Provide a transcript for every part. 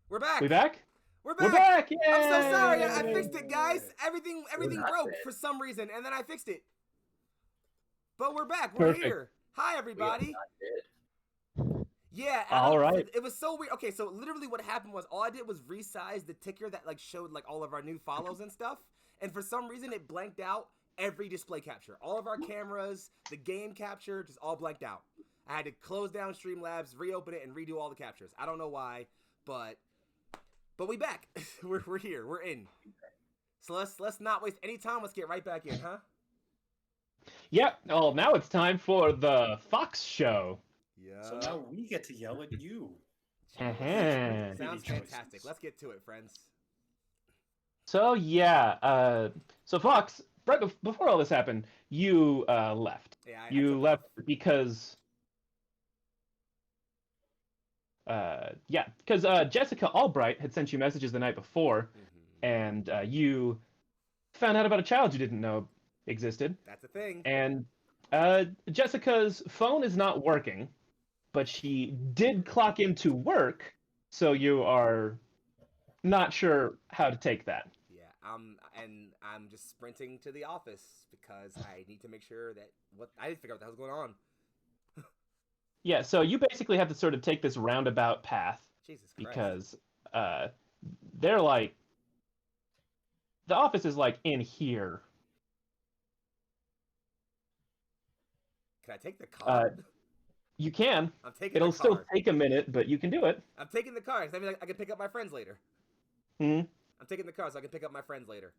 We're We back. back? We're We're back. back! I'm so sorry. I Yay! fixed it, guys. What Everything broke happened? for some reason, and then I fixed it. But we're back. We're Perfect. here. Hi, We are everybody. not dead. Yeah, I All don't. right. It was so weird. Okay, so literally, what happened was all I did was resize the ticker that like showed like all of our new follows and stuff, and for some reason it blanked out every display capture, all of our cameras, the game capture, just all blanked out. I had to close down Streamlabs, reopen it, and redo all the captures. I don't know why, but we back. we're here. We're in. So let's not waste any time. Let's get right back in, huh? Yep. Oh, now it's time for the Fox Show. Yeah. So now we get to yell at you. Uh-huh. Sounds choices. fantastic. Let's get to it, friends. So yeah. So Fox, right before all this happened, you left. Yeah, I You took left off. because Jessica Albright had sent you messages the night before, and you found out about a child you didn't know existed. That's a thing. And Jessica's phone is not working, but she did clock into work, so you are not sure how to take that. Yeah, I'm just sprinting to the office because I need to make sure that what I didn't figure out what the hell's going on. Yeah, so you basically have to sort of take this roundabout path Jesus Christ. because uh, they're like the office is like in here. Can I take the car? You can. I'm taking It'll the car. still take a minute, but you can do it. I'm taking the car. 'Cause that means I can pick up my friends later. Hmm. I'm taking the car so I can pick up my friends later.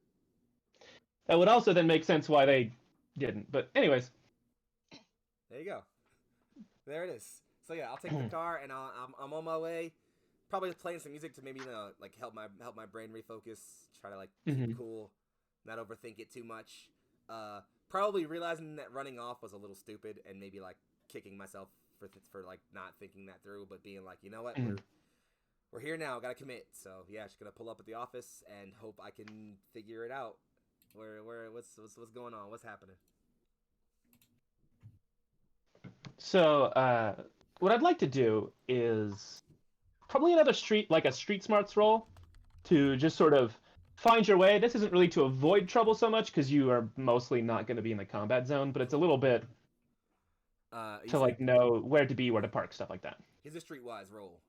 That would also then make sense why they didn't. But anyways, There you go. There it is. So yeah, I'll take the car and I'm on my way. Probably playing some music to maybe like help my brain refocus. Try to like keep cool, not overthink it too much. Probably realizing that running off was a little stupid and maybe like kicking myself for like not thinking that through, but being like, you know what, we're here now, gotta commit. So yeah, just gonna pull up at the office and hope I can figure it out. What's going on? What's happening? so what I'd like to do is probably another street smarts roll to just sort of find your way. This isn't really to avoid trouble so much because you are mostly not going to be in the combat zone, but it's a little bit to like know where to be, where to park, stuff like that. Here's a streetwise roll.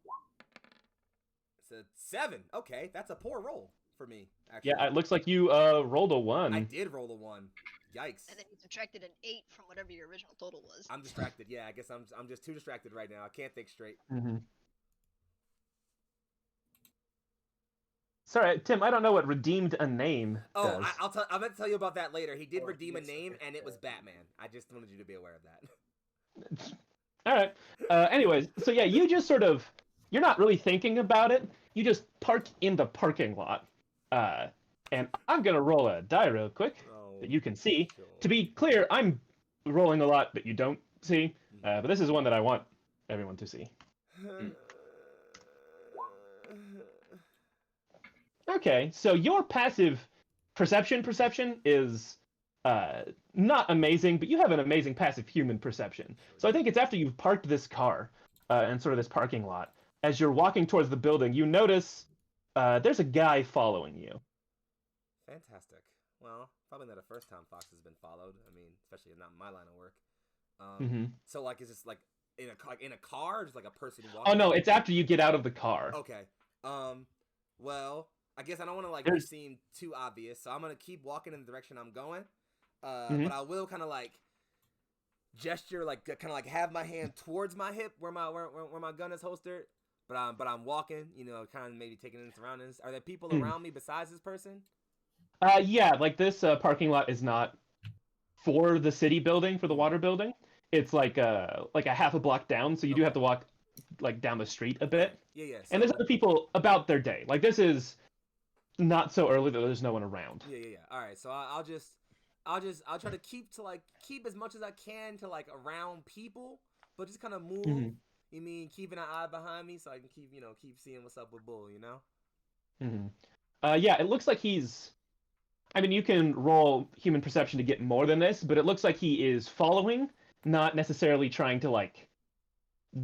It's a 7. Okay, that's a poor roll for me. Actually. Yeah, it looks like you rolled a 1. I did roll a 1. Yikes. And then you subtracted an 8 from whatever your original total was. I'm distracted. Yeah, I guess I'm just too distracted right now. I can't think straight. Sorry, Tim. I don't know what redeemed a name Oh, does. I'm going to tell you about that later. He did Oh, redeem a yes, name, okay. and it was Batman. I just wanted you to be aware of that. All right. Anyways, so yeah, you just sort of you're not really thinking about it. You just park in the parking lot. And I'm gonna roll a die real quick that you can see. sure. To be clear, I'm rolling a lot that you don't see, but this is one that I want everyone to see. Okay, so your passive perception is not amazing, but you have an amazing passive human perception. So I think it's after you've parked this car in sort of this parking lot, as you're walking towards the building, you notice there's a guy following you. Fantastic. Well, probably not the first time Fox has been followed. I mean, especially not in my line of work. So like, is this like in a car, or just like a person walking? Oh no, it's after you get out of the car. Okay. Well, I guess I don't want to like seem too obvious, so I'm gonna keep walking in the direction I'm going. But I will kind of like gesture, like kind of like have my hand towards my hip where my gun is holstered. But I'm walking, kind of maybe taking in the surroundings. Are there people around me besides this person? Yeah, like this parking lot is not for the city building, for the water building. It's like a half a block down, so you do have to walk like down the street a bit. Yeah. So, And there's other people about their day. Like this is not so early that there's no one around. Yeah. All right. So I'll try to keep as much as I can to like around people, but just kind of move. You mean keeping an eye behind me so I can keep seeing what's up with Bull, Yeah, it looks like he's. I mean, you can roll human perception to get more than this, but it looks like he is following, not necessarily trying to like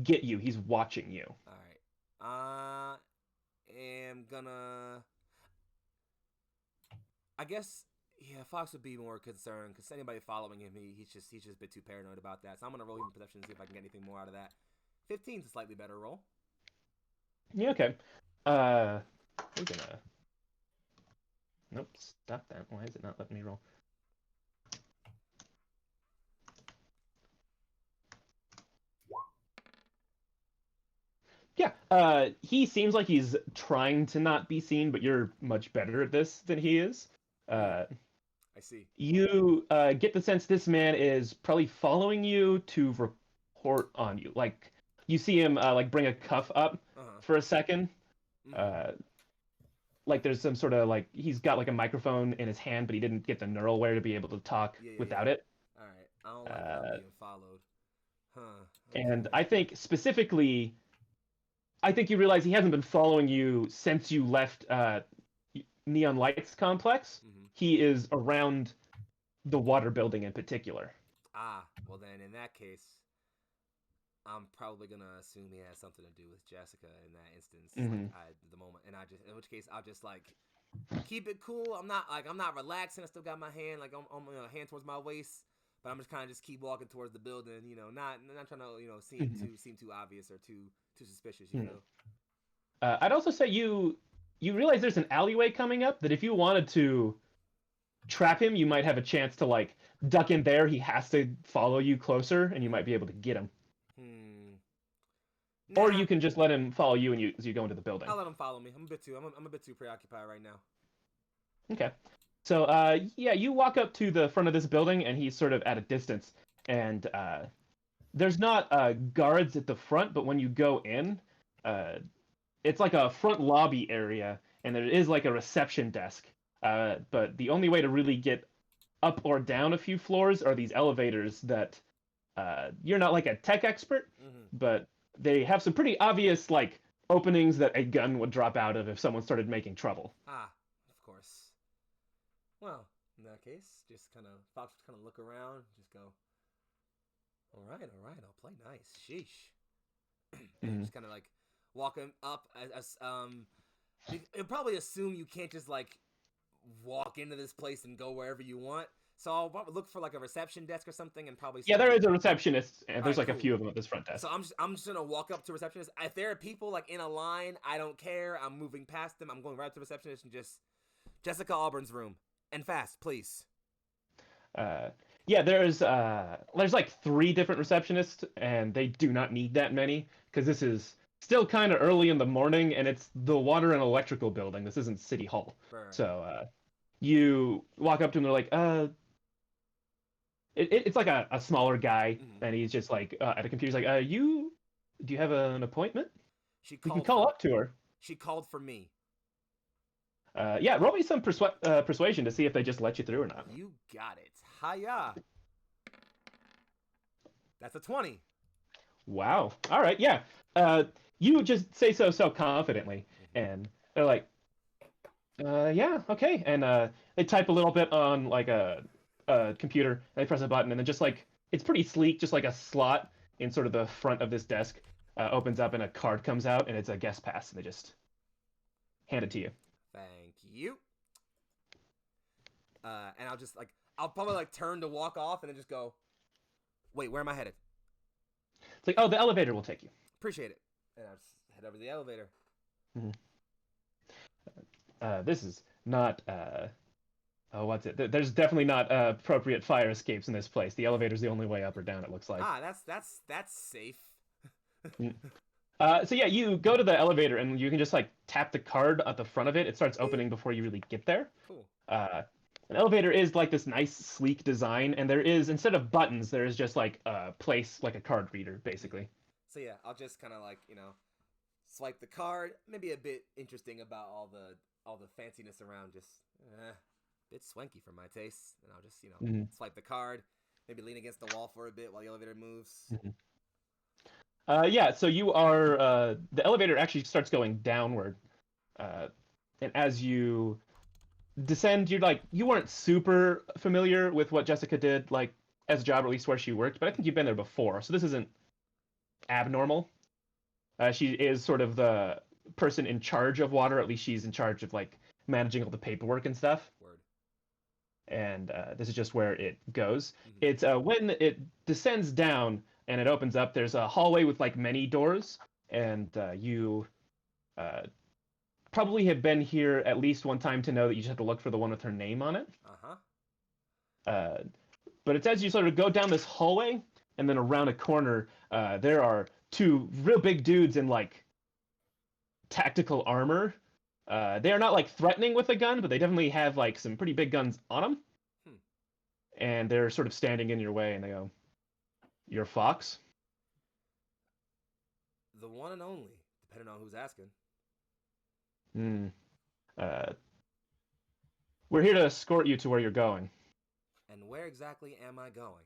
get you. He's watching you. All right. am gonna. I guess, yeah, Fox would be more concerned because anybody following him, he's just a bit too paranoid about that. So I'm gonna roll human perception and see if I can get anything more out of that. 15's a slightly better roll. Yeah, okay. We're gonna. Nope, stop that. Why is it not letting me roll? Yeah, he seems like he's trying to not be seen, but you're much better at this than he is. I see. You get the sense this man is probably following you to report on you. Like, you see him like bring a cuff up for a second. Like there's some sort of like he's got like a microphone in his hand, but he didn't get the neural wire to be able to talk without it. All right, I don't like that I'm being followed. Okay. And I think specifically, I think you realize he hasn't been following you since you left Neon Lights Complex. He is around the water building in particular. Well then in that case, I'm probably gonna assume he has something to do with Jessica in that instance. The moment, and in which case I'll just like keep it cool. I'm not relaxing. I still got my hand like on my hand towards my waist, but I'm just kind of just keep walking towards the building. You know, not trying to seem too obvious or too suspicious. You know. I'd also say you realize there's an alleyway coming up that if you wanted to trap him, you might have a chance to like duck in there. He has to follow you closer, and you might be able to get him. Nah. Or you can just let him follow you, and as you go into the building. I'll let him follow me. I'm a bit too preoccupied right now. Okay. So yeah, you walk up to the front of this building, and he's sort of at a distance, and there's not guards at the front, but when you go in, it's like a front lobby area, and there is like a reception desk. But the only way to really get up or down a few floors are these elevators that you're not like a tech expert, but they have some pretty obvious like openings that a gun would drop out of if someone started making trouble. Of course. Well, in that case, Fox just kind of look around, just go, all right, I'll play nice. Sheesh. Just kind of like walking up as you'll probably assume you can't just like walk into this place and go wherever you want. So I'll look for like a reception desk or something and probably... Yeah, there is a receptionist, and there's like cool. A few of them at this front desk. So I'm just going to walk up to a receptionist. If there are people like in a line, I don't care. I'm moving past them. I'm going right up to the receptionist and just... Jessica Auburn's room. And fast, please. Yeah, there's like 3 different receptionists, and they do not need that many, because this is still kind of early in the morning, and it's the water and electrical building. This isn't City Hall. Right. So you walk up to him, they're like, it's like a smaller guy, and he's just like at a computer. He's like, do you have an appointment? We can call up to her. She called for me. Yeah, roll me some persuasion to see if they just let you through or not. You got it. Hiya. That's a 20. Wow. All right. Yeah. You just say so confidently, and they're like, yeah, okay. And they type a little bit on like a computer, and they press a button, and then just like it's pretty sleek, just like a slot in sort of the front of this desk opens up, and a card comes out, and it's a guest pass, and they just hand it to you. Thank you. And I'll probably like turn to walk off, and then just go, wait, where am I headed? It's like, oh, the elevator will take you. Appreciate it. And I'll just head over to the elevator. This is not what's it? There's definitely not appropriate fire escapes in this place. The elevator's the only way up or down, it looks like. That's safe. So yeah, you go to the elevator, and you can just like tap the card at the front of it. It starts opening before you really get there. Cool. An elevator is like this nice, sleek design, and there is, instead of buttons, there is just like a place, like a card reader, basically. So yeah, I'll just kind of like, swipe the card. Maybe a bit interesting about all the fanciness around, just a bit swanky for my taste. And I'll just, swipe the card, maybe lean against the wall for a bit while the elevator moves. Yeah, so you are, the elevator actually starts going downward. And as you descend, you weren't super familiar with what Jessica did, like, as a job, or at least where she worked, but I think you've been there before, so this isn't abnormal. She is sort of the person in charge of water. At least she's in charge of like managing all the paperwork and stuff. Word. And this is just where it goes. Mhm. It's when it descends down and it opens up. There's a hallway with like many doors, and you probably have been here at least one time to know that you just have to look for the one with her name on it. But it's as you sort of go down this hallway and then around a corner, there are two real big dudes in like tactical armor. They are not like threatening with a gun, but they definitely have like some pretty big guns on them. And they're sort of standing in your way, and they go, "You're Fox?" The one and only, depending on who's asking. We're here to escort you to where you're going. And where exactly am I going?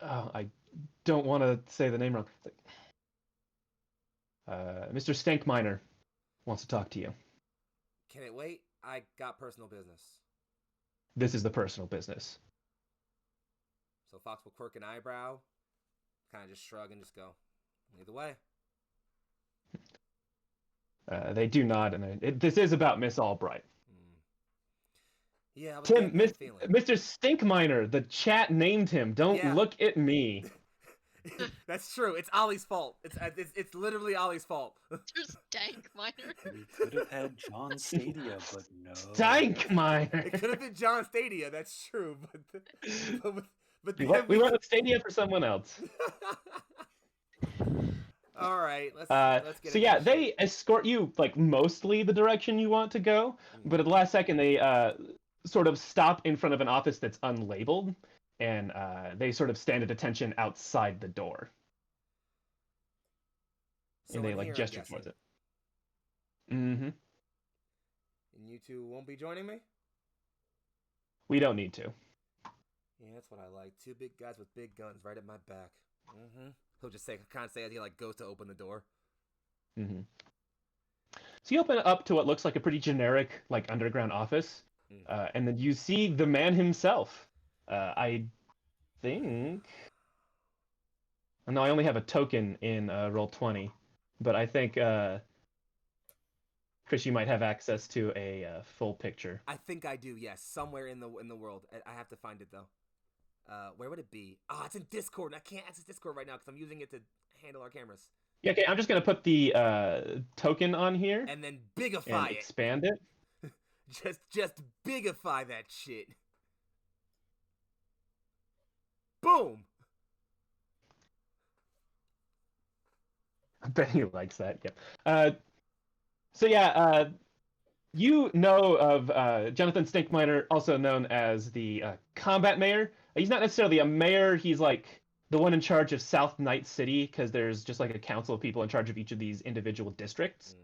Oh, I don't want to say the name wrong. Mr. Stankminer wants to talk to you. Can it wait? I got personal business. This is the personal business. So Fox will quirk an eyebrow, kind of just shrug and just go, either way. They do nod, and this is about Miss Albright. Yeah, I was Tim, getting that feeling. Mr. Stinkminer, the chat named him. Don't look at me. That's true. It's Ollie's fault. It's literally Ollie's fault. There's Dank Miner. We could have had John Stadia, but no. Stankminer. It could have been John Stadia. That's true, but we went with Stadia for someone else. All right, let's get. So yeah, they escort you like mostly the direction you want to go, but at the last second they sort of stop in front of an office that's unlabeled, and they sort of stand at attention outside the door. So and they like gesture towards it. Mm-hmm. And you two won't be joining me? We don't need to. Yeah, that's what I like. Two big guys with big guns right at my back. Mm-hmm. He'll just say as he like goes to open the door. Mm-hmm. So you open it up to what looks like a pretty generic like underground office, and then you see the man himself. I think. No, I only have a token in Roll20, but I think Chris, you might have access to a full picture. I think I do. Yes, somewhere in the world. I have to find it though. Where would it be? Oh, it's in Discord. I can't access Discord right now because I'm using it to handle our cameras. Yeah, okay. I'm just gonna put the token on here and then bigify and expand it. just bigify that shit. Boom. I bet he likes that. Yep. So yeah, you know of Jonathan Stinkminer, also known as the Combat Mayor. He's not necessarily a mayor. He's like the one in charge of South Night City, because there's just like a council of people in charge of each of these individual districts.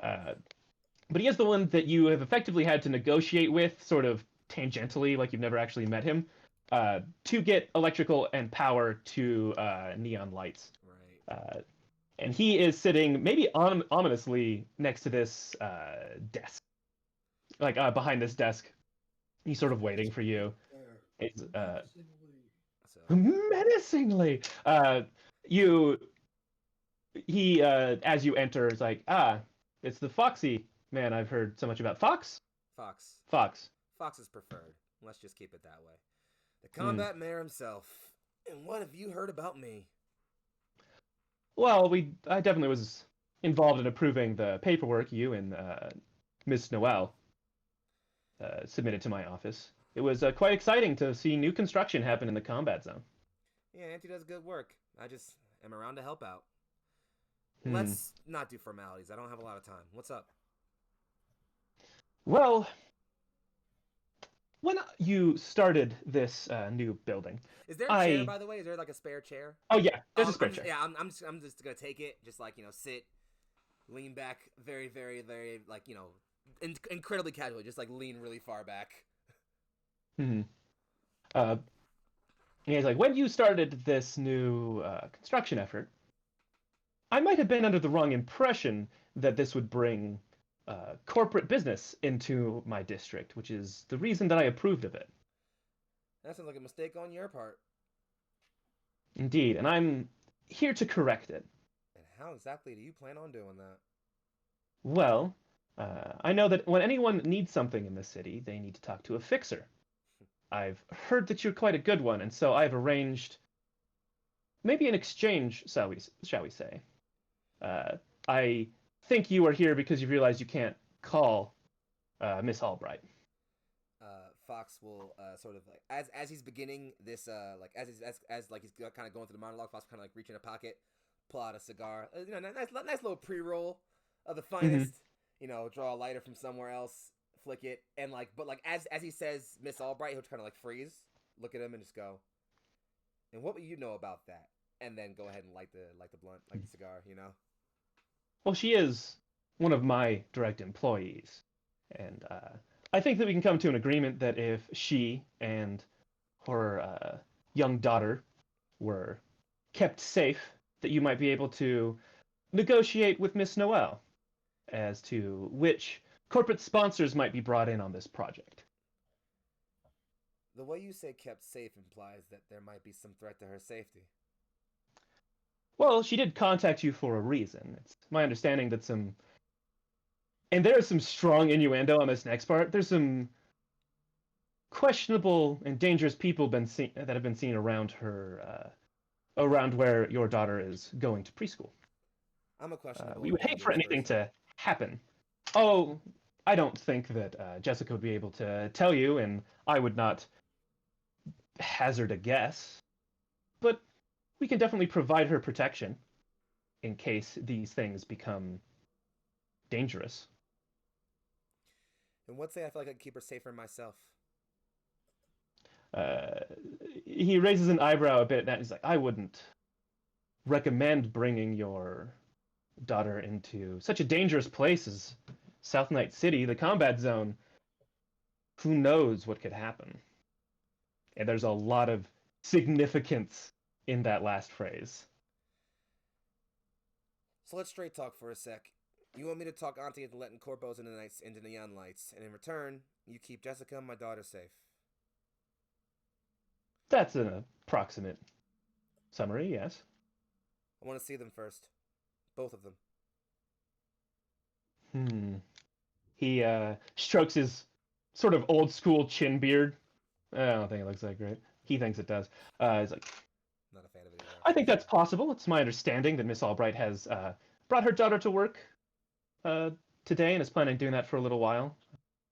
But he is the one that you have effectively had to negotiate with, sort of tangentially, like you've never actually met him, to get electrical and power to neon lights. Right. And he is sitting maybe ominously next to this desk. Like behind this desk. He's sort of waiting for you. It's, menacingly! He, as you enter, is like, it's the Foxy man I've heard so much about. Fox? Fox. Fox is preferred. Let's just keep it that way. The Combat Mayor himself. And what have you heard about me? Well, I definitely was involved in approving the paperwork you and Miss Noel submitted to my office. It was quite exciting to see new construction happen in the combat zone. Yeah, Auntie does good work. I just am around to help out. Let's not do formalities. I don't have a lot of time. What's up? Well, when you started this new building, is there a chair, by the way? Is there like a spare chair? Oh yeah, there's a spare chair. Yeah, I'm just gonna take it, just like sit, lean back, very, very, very, like incredibly casually, just like lean really far back. He's like, when you started this new construction effort, I might have been under the wrong impression that this would bring corporate business into my district, which is the reason that I approved of it. That sounds like a mistake on your part. Indeed, and I'm here to correct it. And how exactly do you plan on doing that? Well, I know that when anyone needs something in the city, they need to talk to a fixer. I've heard that you're quite a good one, and so I've arranged maybe an exchange, shall we say. Uh, I think you are here because you realize you can't call Miss Albright. Fox will sort of like as he's beginning this like as like he's kind of going through the monologue. Fox kind of like reach in a pocket, pull out a cigar. You know, nice little pre-roll of the finest. You know, draw a lighter from somewhere else, flick it, and like but like as he says Miss Albright, he'll kind of like freeze, look at him, and just go. And what would you know about that? And then go ahead and light the blunt, like the cigar. You know. Well, she is one of my direct employees, and I think that we can come to an agreement that if she and her young daughter were kept safe, that you might be able to negotiate with Miss Noel as to which corporate sponsors might be brought in on this project. The way you say kept safe implies that there might be some threat to her safety. Well, she did contact you for a reason. It's my understanding that and there is some strong innuendo on this next part. There's some questionable and dangerous people that have been seen around her, around where your daughter is going to preschool. I'm a questionable. We would hate for anything to happen. Oh, I don't think that Jessica would be able to tell you, and I would not hazard a guess. But we can definitely provide her protection in case these things become dangerous. And what say I feel like I could keep her safer myself? He raises an eyebrow a bit, and he's like, I wouldn't recommend bringing your daughter into such a dangerous place as South Night City, the combat zone. Who knows what could happen? And there's a lot of significance in that last phrase. So let's straight talk for a sec. You want me to talk Auntie into letting corpos into neon lights, and in return, you keep Jessica and my daughter safe. That's an approximate summary, yes. I want to see them first. Both of them. He strokes his sort of old school chin beard. I don't think it looks that great. He thinks it does. He's like, not a fan of it either. I think that's possible. It's my understanding that Miss Albright has brought her daughter to work today and is planning on doing that for a little while.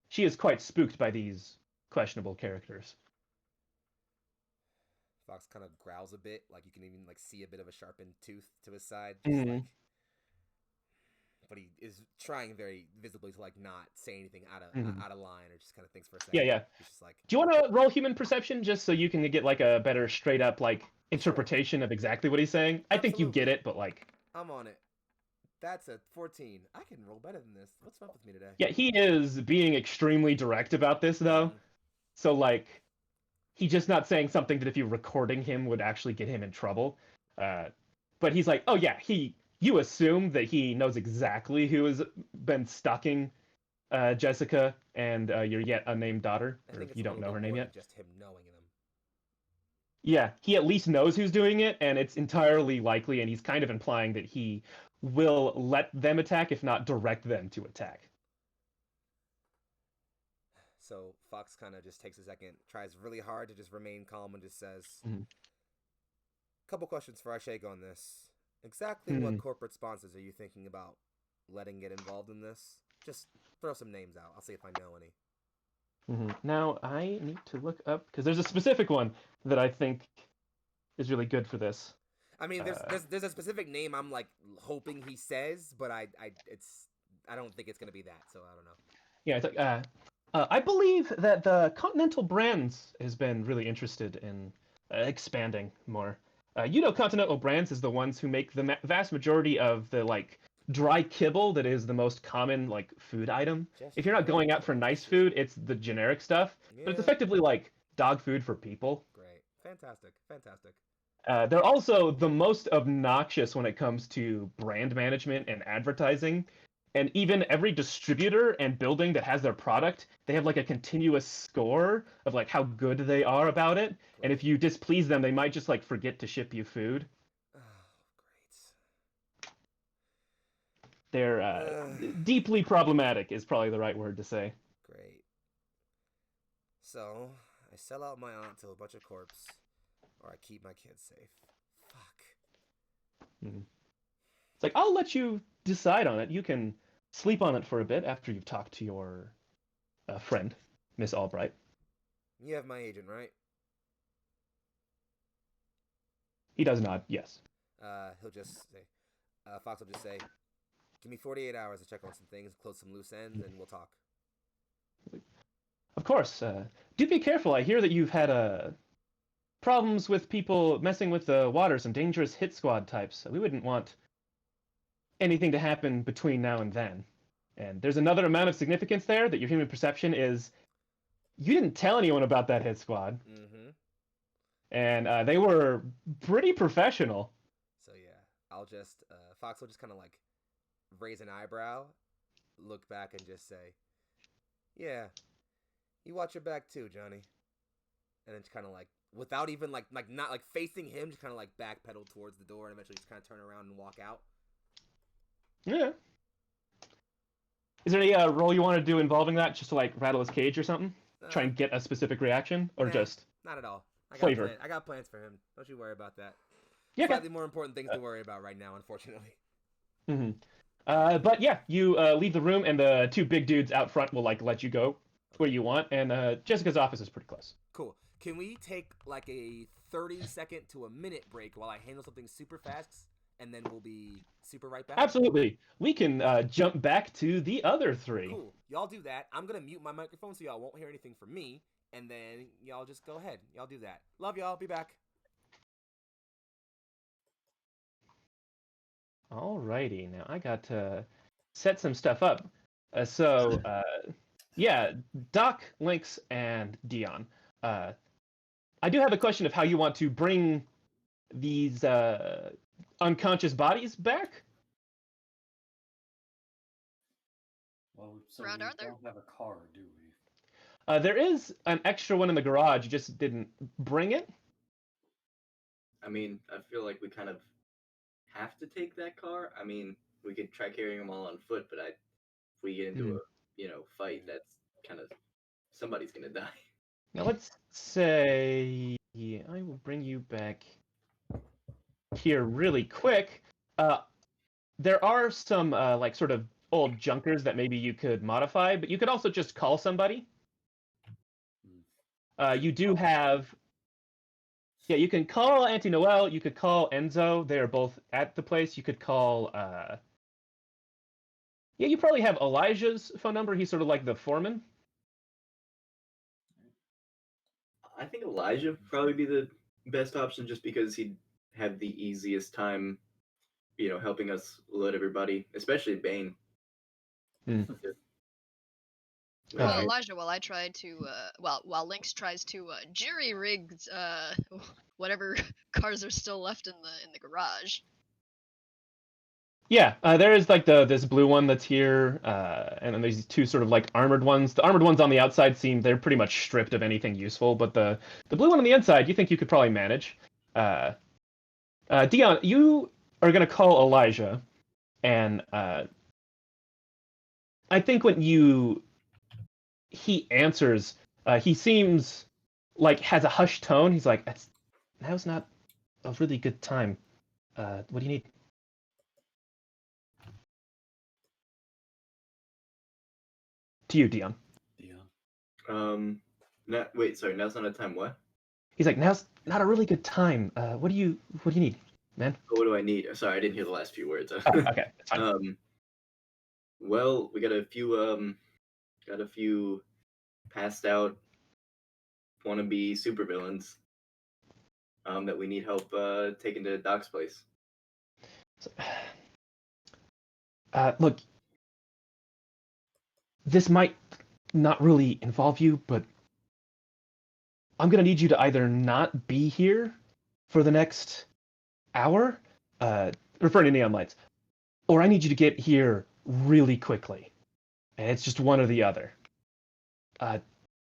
She is quite spooked by these questionable characters. Fox kind of growls a bit, like you can even like see a bit of a sharpened tooth to his side, just like. But he is trying very visibly to like not say anything out of line, or just kind of thinks for a second. Yeah. He's just like, do you want to roll human perception just so you can get like a better straight up like interpretation of exactly what he's saying? I think you get it, but like I'm on it. That's a 14. I can roll better than this. What's up with me today? Yeah, he is being extremely direct about this though. So like he's just not saying something that if you're recording him would actually get him in trouble. But he's like, oh yeah, you assume that he knows exactly who has been stalking Jessica and your yet unnamed daughter, or if you don't know her name yet. Just him knowing them. Yeah, he at least knows who's doing it, and it's entirely likely, and he's kind of implying that he will let them attack, if not direct them to attack. So Fox kind of just takes a second, tries really hard to just remain calm, and just says, couple questions for Ashake on this. Exactly what corporate sponsors are you thinking about letting get involved in this? Just throw some names out. I'll see if I know any. Now, I need to look up, because there's a specific one that I think is really good for this. I mean, there's a specific name I'm like hoping he says, but I don't think it's gonna be that, so I don't know. Yeah, it's like I believe that the Continental Brands has been really interested in expanding more. Continental Brands is the ones who make the vast majority of the like dry kibble that is the most common like food item. If you're not going out for nice food, it's the generic stuff, but it's effectively like dog food for people. Great, fantastic. They're also the most obnoxious when it comes to brand management and advertising, And even every distributor and building that has their product, they have like a continuous score of like how good they are about it. And if you displease them, they might just like forget to ship you food. Oh, They're great. deeply problematic is probably the right word to say. Great. So, I sell out my aunt to a bunch of corpse, or I keep my kids safe. Fuck. It's like, I'll let you decide on it. You can sleep on it for a bit after you've talked to your friend, Miss Albright. You have my agent, right? He does nod, yes. He'll just say, Fox will just say, give me 48 hours to check on some things, close some loose ends, and we'll talk. Of course. Do be careful. I hear that you've had problems with people messing with the water, some dangerous hit squad types. We wouldn't want anything to happen between now and then. And there's another amount of significance there that your human perception is you didn't tell anyone about that hit squad. Mm-hmm. And they were pretty professional. So yeah, I'll just Fox will just kind of like raise an eyebrow, look back, and just say, "Yeah, you watch your back too, Johnny." And then just kind of like, without even like not like facing him, just kind of like backpedal towards the door, and eventually just kind of turn around and walk out. Yeah. Is there any role you want to do involving that, just to like rattle his cage or something? Try and get a specific reaction, or just not at all. Flavor. I got plans for him. Don't you worry about that. Yeah, Slightly more important things to worry about right now, unfortunately. Mm-hmm. But yeah, you leave the room, and the two big dudes out front will like let you go where you want. And Jessica's office is pretty close. Cool. Can we take like a 30-second to a minute break while I handle something super fast, and then we'll be super right back? Absolutely. We can jump back to the other three. Cool. Y'all do that. I'm gonna mute my microphone so y'all won't hear anything from me, and then y'all just go ahead. Y'all do that. Love y'all. Be back. Alrighty, now I got to set some stuff up. Yeah, Doc, Lynx, and Dion. I do have a question of how you want to bring these unconscious bodies back. Well, so Around, we aren't there? don't have a car, do we? There is an extra one in the garage. You just didn't bring it. I mean, I feel like we kind of have to take that car. I mean, we could try carrying them all on foot, but if we get into a fight, that's kind of somebody's gonna die. Now let's say I will bring you back here really quick. There are some like sort of old junkers that maybe you could modify, but you could also just call somebody. You do have. Yeah, you can call Auntie Noelle. You could call Enzo. They are both at the place. You could call. Yeah, you probably have Elijah's phone number. He's sort of like the foreman. I think Elijah would probably be the best option, just because he'd have the easiest time, helping us load everybody, especially Bane. Well, Elijah, while I try to, while Lynx tries to jury-rig whatever cars are still left in the garage. Yeah, there is like this blue one that's here, and then there's two sort of like armored ones. The armored ones on the outside they're pretty much stripped of anything useful, but the blue one on the inside, you think you could probably manage. Dion, you are gonna call Elijah, and I think when he answers, he seems like has a hushed tone. He's like, "Now's not a really good time. What do you need?" To you, Dion. Wait, sorry. Now's not a time. What? He's like, "Now's not a really good time. What do you need, man?" What do I need? Sorry, I didn't hear the last few words. Oh, okay, that's fine. Well, we got a few passed out wannabe supervillains that we need help taking to Doc's place. Look, this might not really involve you, but I'm gonna need you to either not be here for the next hour, referring to neon lights, or I need you to get here really quickly, and it's just one or the other.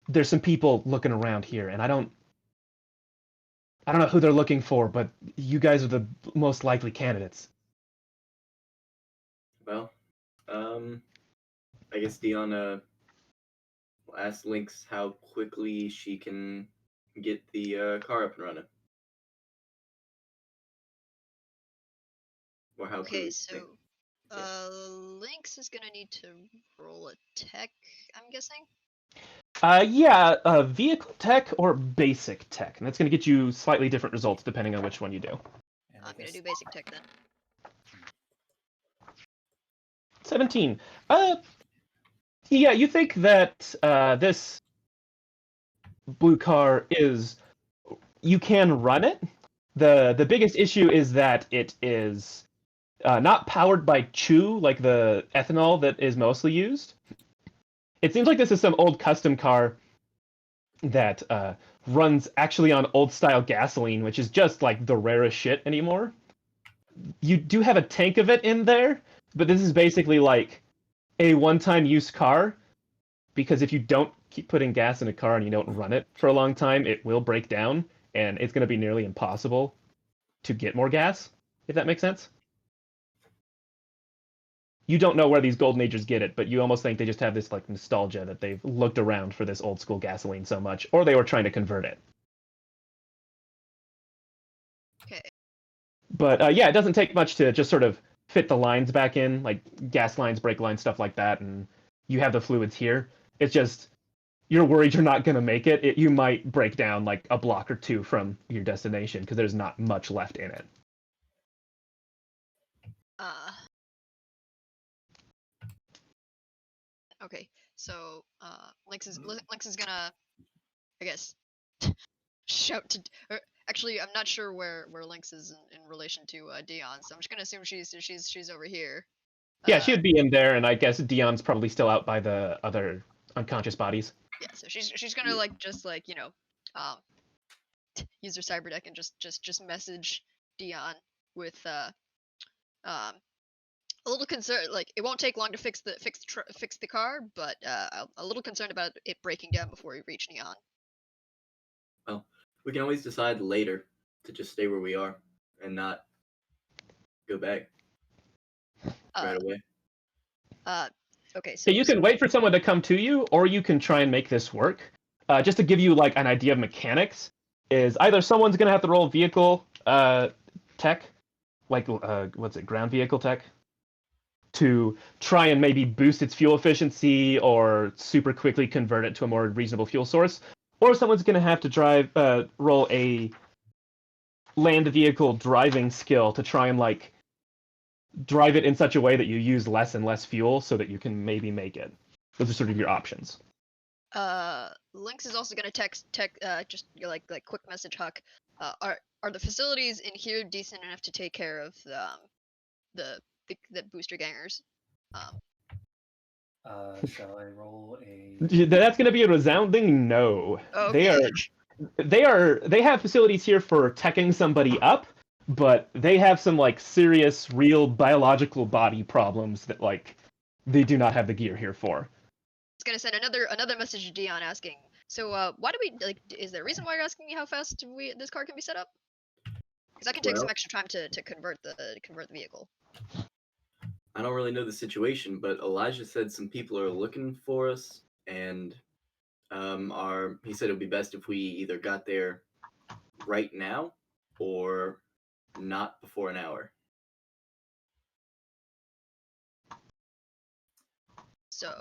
There's some people looking around here, and I don't know who they're looking for, but you guys are the most likely candidates. Well, I guess Dion will ask Lynx how quickly she can get the car up and running. Or how Okay, quickly so Lynx is gonna need to roll a tech, I'm guessing. Vehicle tech or basic tech, and that's going to get you slightly different results depending on which one you do. And I'm gonna do basic tech then. 17. Yeah, you think that this blue car is, you can run it. The biggest issue is that it is not powered by chew, like the ethanol that is mostly used. It seems like this is some old custom car that runs actually on old style gasoline, which is just like the rarest shit anymore. You do have a tank of it in there, but this is basically like a one-time use car, because if you don't keep putting gas in a car and you don't run it for a long time, it will break down, and it's going to be nearly impossible to get more gas, if that makes sense. You don't know where these golden agers get it, but you almost think they just have this like nostalgia that they've looked around for this old school gasoline so much, or they were trying to convert it. Okay. But yeah, it doesn't take much to just sort of fit the lines back in, like gas lines, brake lines, stuff like that, and you have the fluids here. It's just you're worried you're not going to make it. You might break down like a block or two from your destination because there's not much left in it. Okay, so Lynx is gonna, I guess, shout to. Or, actually, I'm not sure where Lynx is in relation to Dion, so I'm just gonna assume she's over here. Yeah, she would be in there, and I guess Dion's probably still out by the other unconscious bodies. Yeah, so she's gonna like just like use her cyber deck and just message Dion with a little concerned. Like it won't take long to fix the car, but a little concerned about it breaking down before we reach Neon. Well, we can always decide later to just stay where we are and not go back right away. Okay, so Yeah, you can wait for someone to come to you, or you can try and make this work. Just to give you like an idea of mechanics, is either someone's gonna have to roll vehicle tech, like what's it, ground vehicle tech, to try and maybe boost its fuel efficiency or super quickly convert it to a more reasonable fuel source, or someone's gonna have to roll a land vehicle driving skill to try and like drive it in such a way that you use less and less fuel so that you can maybe make it. Those are sort of your options. Lynx is also gonna just like quick message Huck. Are the facilities in here decent enough to take care of the booster gangers? Shall I roll a? That's going to be a resounding no. Okay. They have facilities here for teching somebody up, but they have some like serious, real biological body problems that like they do not have the gear here for. It's gonna send another message to Dion asking. So why do we like? Is there a reason why you're asking me how fast this car can be set up? Because I can take some extra time to convert the vehicle. I don't really know the situation, but Elijah said some people are looking for us, and he said it would be best if we either got there right now or not before an hour. So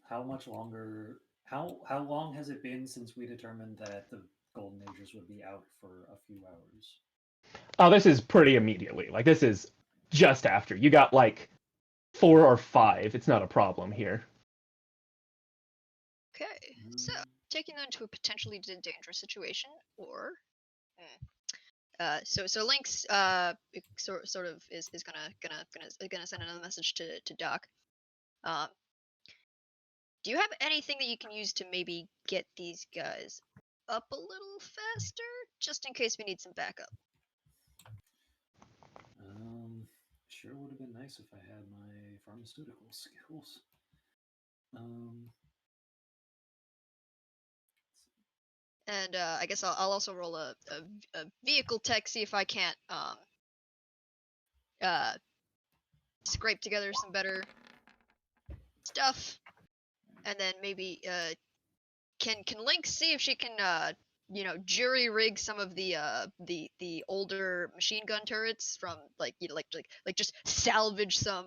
how much longer? How long has it been since we determined that the Golden Agers would be out for a few hours? Oh, this is pretty immediately. Like this is just after. You got like 4 or 5. It's not a problem here. okay, so taking them to a potentially dangerous situation, or so Lynx sort of is gonna send another message to Doc. Do you have anything that you can use to maybe get these guys up a little faster, just in case we need some backup? sure would have been nice if I had my pharmaceutical skills. And I guess I'll also roll a vehicle tech, see if I can't scrape together some better stuff, and then maybe can Link see if she can jury rig some of the older machine gun turrets from like just salvage some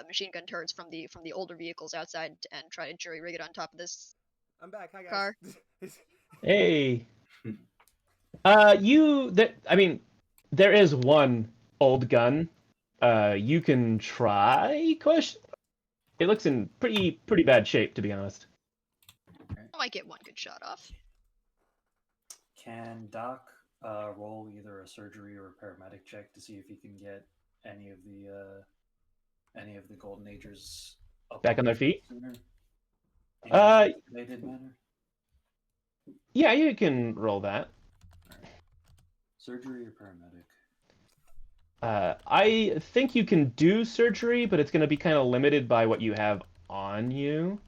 machine gun turrets from the older vehicles outside and try to jury rig it on top of this I'm back. Hi guys. car. Hey. I mean, there is one old gun. You can try. It looks in pretty bad shape, to be honest. I might get one good shot off. Can Doc roll either a surgery or a paramedic check to see if he can get any of the Golden Agers up Back on their feet? sooner? They did matter. Yeah, you can roll that. Surgery or paramedic? I think you can do surgery, but it's going to be kind of limited by what you have on you.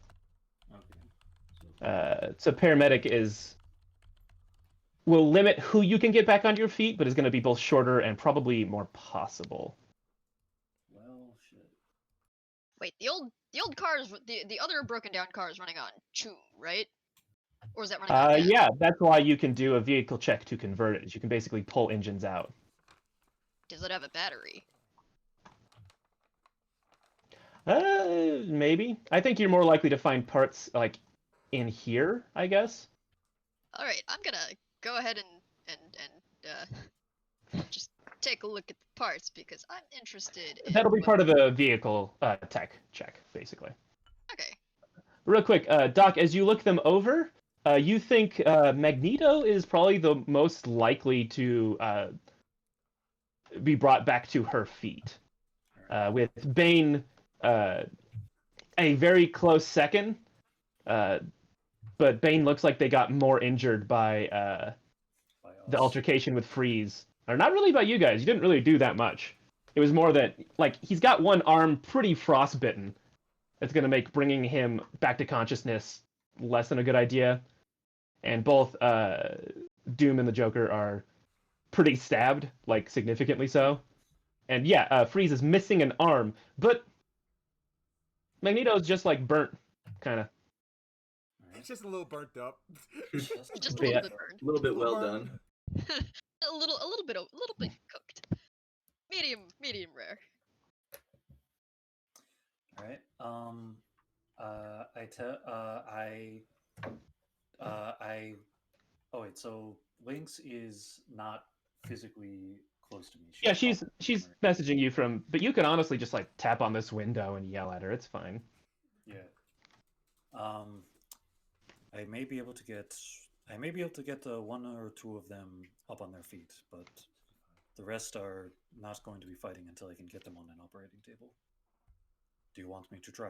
Okay. So paramedic will limit who you can get back onto your feet, but is going to be both shorter and probably more possible. Well, shit. Wait, the old cars, the other broken down car is running on Choom, right? Or is that running on gas? Yeah, that's why you can do a vehicle check to convert it. You can basically pull engines out. Does it have a battery? Maybe. I think you're more likely to find parts like in here, I guess. All right, I'm gonna go ahead and just take a look at the parts because I'm interested. That'll be part of the vehicle tech check, basically. Okay. Real quick, Doc, as you look them over, you think Magneto is probably the most likely to be brought back to her feet, with Bane a very close second. But Bane looks like they got more injured by the altercation with Freeze. Or not really by you guys. You didn't really do that much. It was more that, like, he's got one arm pretty frostbitten. That's going to make bringing him back to consciousness less than a good idea. And both Doom and the Joker are pretty stabbed, like, significantly so. And yeah, Freeze is missing an arm, but Magneto's just, like, burnt, kind of. It's just a little burnt up. Just a Yeah. little bit burned. A little bit well done. a little bit cooked. Medium rare. All right. Oh wait. So Lynx is not physically close to me. Yeah, she's messaging you from, but you can honestly just like tap on this window and yell at her. It's fine. Yeah. I may be able to get one or two of them up on their feet, but the rest are not going to be fighting until I can get them on an operating table. Do you want me to try?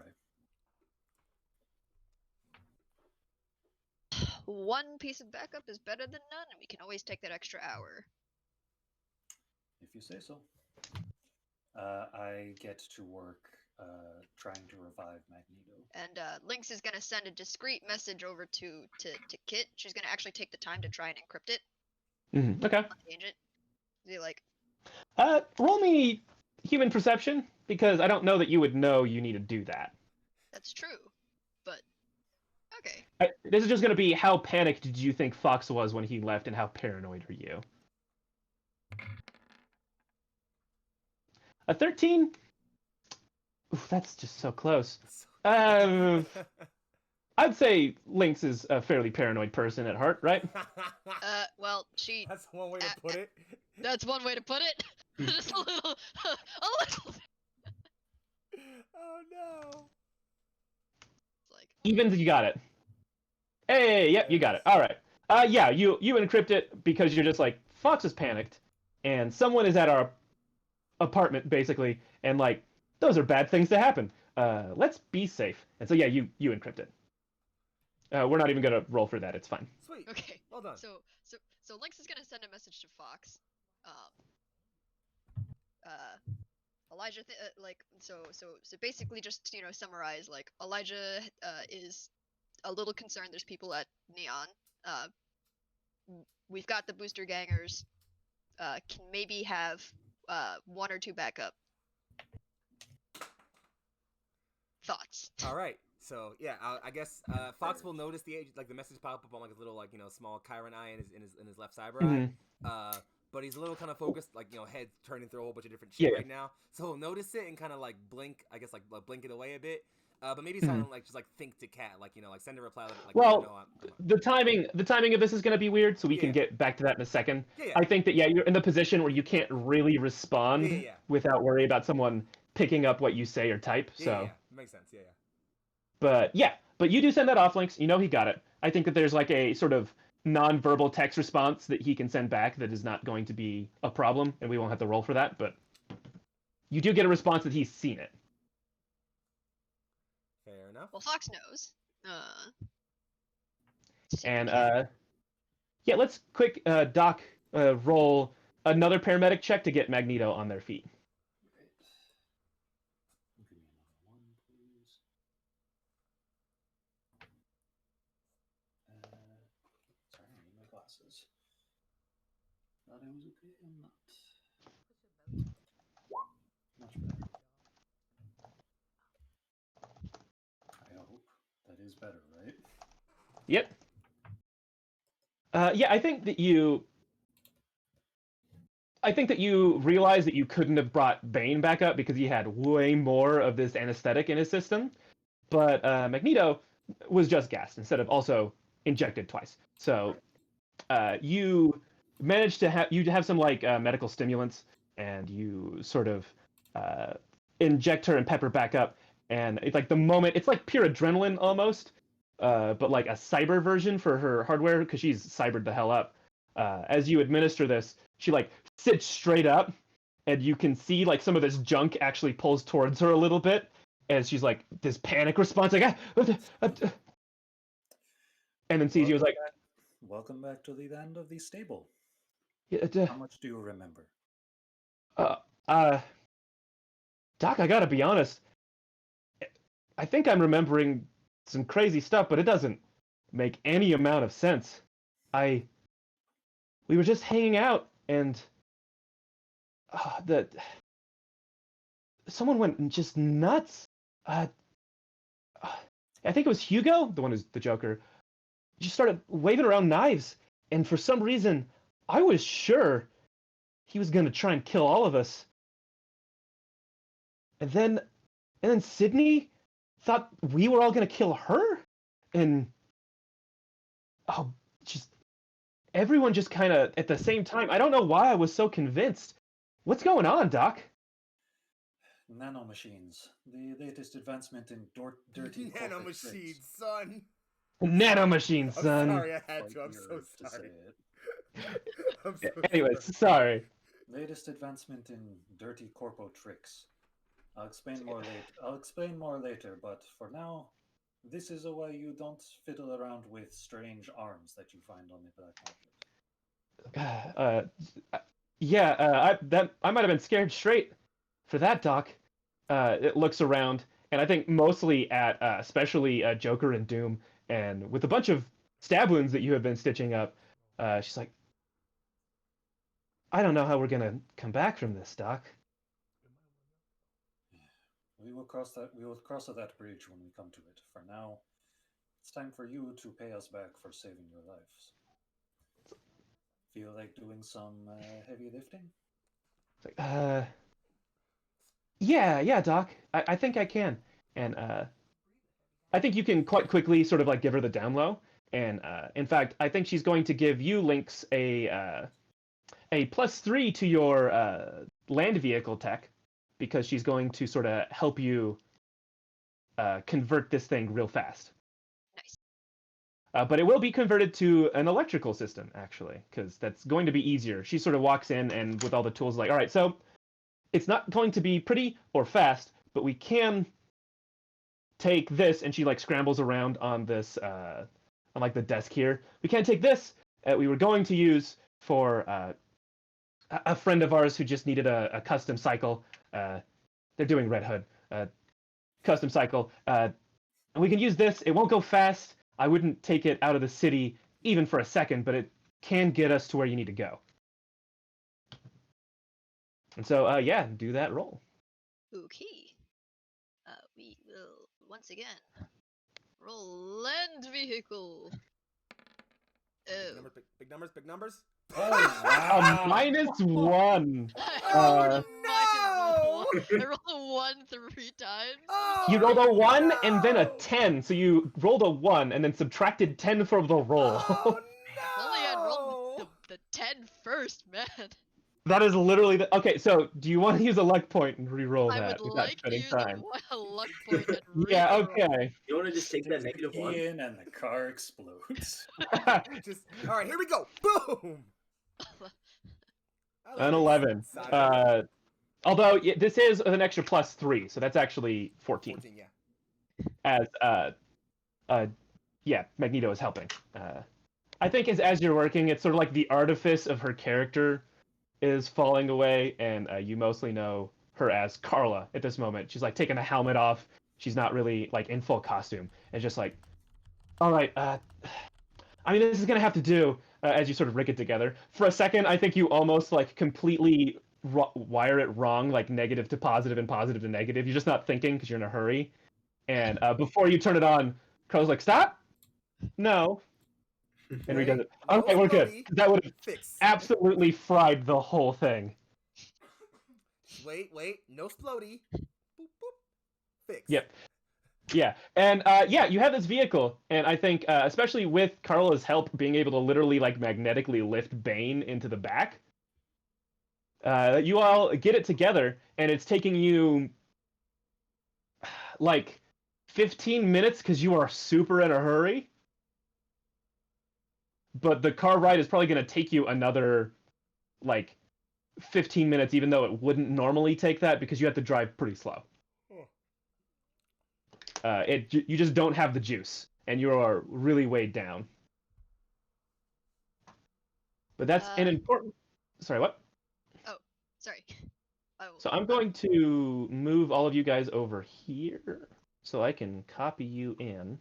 One piece of backup is better than none, and we can always take that extra hour. If you say so. I get to work trying to revive Magneto. And Lynx is gonna send a discreet message over to Kit. She's gonna actually take the time to try and encrypt it. Okay. Change it. Is he like? Roll me human perception, because I don't know that you would know you need to do that. That's true, but okay. This is just gonna be how panicked did you think Fox was when he left, and how paranoid are you? A 13? Oof, that's just so close. I'd say Lynx is a fairly paranoid person at heart, right? Well, she. That's one way to put it. That's one way to put it. Just a little, a little. Oh no. It's like. Evans, you got it. Hey, yep, you got it. All right. Yeah, you encrypt it because you're just like, Fox is panicked, and someone is at our apartment basically, and like, those are bad things to happen. Let's be safe. And so yeah, you encrypt it. We're not even gonna roll for that. It's fine. Sweet. Okay. Well done. So Lynx is gonna send a message to Fox. Elijah, so basically, just summarize. Like Elijah is a little concerned. There's people at Neon. We've got the booster gangers. Can maybe have 1 or 2 backup. Thoughts? All right. So yeah, I guess Fox will notice the message pop up on like his little small Chiron eye in his left cyber eye. But he's a little kind of focused, head turning through a whole bunch of different shit right now. So he'll notice it and kind of like blink, I guess blink it away a bit. But maybe silent, just think to Cat, send a reply. The timing of this is going to be weird, so we can get back to that in a second. I think that you're in the position where you can't really respond without worry about someone picking up what you say or type. So makes sense. But you do send that off, Lynx. He got it. I think that there's like a sort of non-verbal text response that he can send back that is not going to be a problem, and we won't have to roll for that. But you do get a response that he's seen it. Fair enough. Well, Fox knows. And let's quick Doc roll another paramedic check to get Magneto on their feet. Give me another one, please. Sorry, I need my glasses. Thought I was okay. I'm not. Much better. I hope that is better, right? Yep. I think that you realized that you couldn't have brought Bane back up because he had way more of this anesthetic in his system. But Magneto was just gassed instead of also injected twice. So you managed to have some medical stimulants, and you sort of inject her and pep her back up. And it's like the moment, it's like pure adrenaline almost, but like a cyber version for her hardware because she's cybered the hell up. As you administer this, she sits straight up, and you can see some of this junk actually pulls towards her a little bit, and she's this panic response, and then sees you as welcome back to the end of the stable. How much do you remember? Doc, I gotta be honest. I think I'm remembering some crazy stuff, but it doesn't make any amount of sense. We were just hanging out, and someone went just nuts. I think it was Hugo, the one who's the Joker. Just started waving around knives, and for some reason, I was sure he was gonna try and kill all of us. And then Sydney thought we were all gonna kill her, and everyone just kind of at the same time. I don't know why I was so convinced. What's going on, Doc? Nanomachines, the latest advancement in dirty nanomachines, son. Nanomachines, son. I'm sorry, I had to. I'm so sorry. I'm so anyways, sorry. Latest advancement in dirty corpo tricks. I'll explain more later, but for now, this is a way you don't fiddle around with strange arms that you find on the black market. I might have been scared straight for that, Doc. It looks around, and I think mostly at especially Joker and Doom, and with a bunch of stab wounds that you have been stitching up, she's like, I don't know how we're gonna come back from this, Doc. We will cross that bridge when we come to it. For now, it's time for you to pay us back for saving your lives. Feel like doing some heavy lifting? It's like, yeah, Doc. I think I can. And I think you can quite quickly sort of give her the down low. And in fact, I think she's going to give you, Lynx, a +3 to your land vehicle tech, because she's going to sort of help you convert this thing real fast. Nice. But it will be converted to an electrical system, actually, because that's going to be easier. She sort of walks in and with all the tools all right, so it's not going to be pretty or fast, but we can take this, and she scrambles around on this, on the desk here. We can take this, we were going to use for a friend of ours who just needed a custom cycle. They're doing Red Hood, custom cycle. And we can use this. It won't go fast. I wouldn't take it out of the city even for a second, but it can get us to where you need to go. And so, yeah, do that roll. Okay. We will once again roll land vehicle. Oh. Big numbers, big numbers. Oh, wow. -1. I rolled a no! -1. I rolled a 1 3 times. Oh, You rolled a 1 and then a no! 10, so you rolled a 1 and then subtracted 10 from the roll. Oh, If only I'd rolled the 10 first, man. That is literally the... Okay, so do you want to use a luck point and re-roll I that would without like to spending use time? a luck point and Yeah, reroll. okay. You want to just take that Stick the -1? key in and the car explodes. Just all right. Here we go. Boom. An 11. Although this is an extra +3, so that's actually 14. 14, yeah. As yeah, Magneto is helping. I think as you're working, it's sort of like the artifice of her character is falling away, and you mostly know her as Carla at this moment. She's like taking the helmet off. She's not really like in full costume. It's just like, all right, I mean, this is gonna have to do. As you sort of rig it together. For a second, I think you almost like completely wire it wrong, like negative to positive and positive to negative. You're just not thinking because you're in a hurry. And before you turn it on, Carla's like, stop. No. And redoes it. No Okay, we're good. floaty. That would have Fix. absolutely fried the whole thing. Wait. No floaty. Boop, boop. Fix. Yep. Yeah, and yeah, you have this vehicle, and I think especially with Carla's help, being able to literally like magnetically lift Bane into the back, you all get it together, and it's taking you like 15 minutes because you are super in a hurry. But the car ride is probably going to take you another like 15 minutes, even though it wouldn't normally take that because you have to drive pretty slow. You just don't have the juice, and you are really weighed down. But that's an important... Sorry, what? Oh, sorry. So I'm going to move all of you guys over here so I can copy you in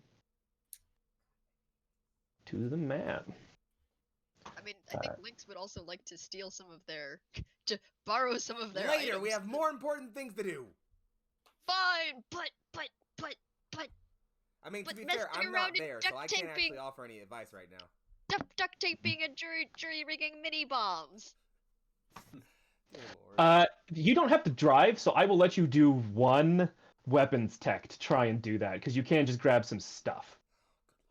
to the map. I mean, I think Lynx would also like to steal some of their... to borrow some of their Later, items. we have more important things to do. Fine, but... I mean, to be messing fair, I'm not around in there, so I can't duct-taping- actually offer any advice right now. duct taping and jury rigging mini bombs. You don't have to drive, so I will let you do one weapons tech to try and do that, because you can just grab some stuff.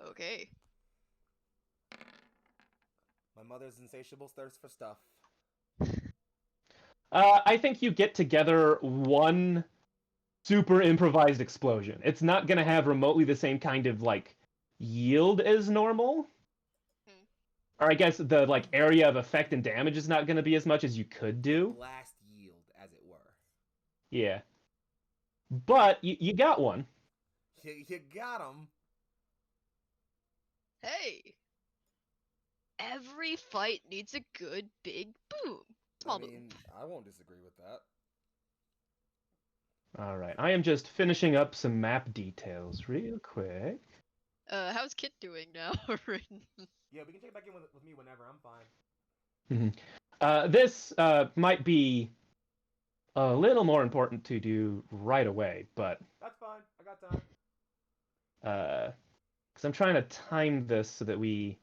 Okay. My mother's insatiable thirst for stuff. I think you get together one super improvised explosion. It's not going to have remotely the same kind of like yield as normal. Or I guess the like area of effect and damage is not going to be as much as you could do. Blast yield, as it were. Yeah. But you got one. You got him. Hey. Every fight needs a good big boom. Small boom. I won't disagree with that. All right. I am just finishing up some map details real quick. How's Kit doing now? Yeah, we can check back in with me whenever. I'm fine. This might be a little more important to do right away, but... That's fine. I got time. Because I'm trying to time this so that we...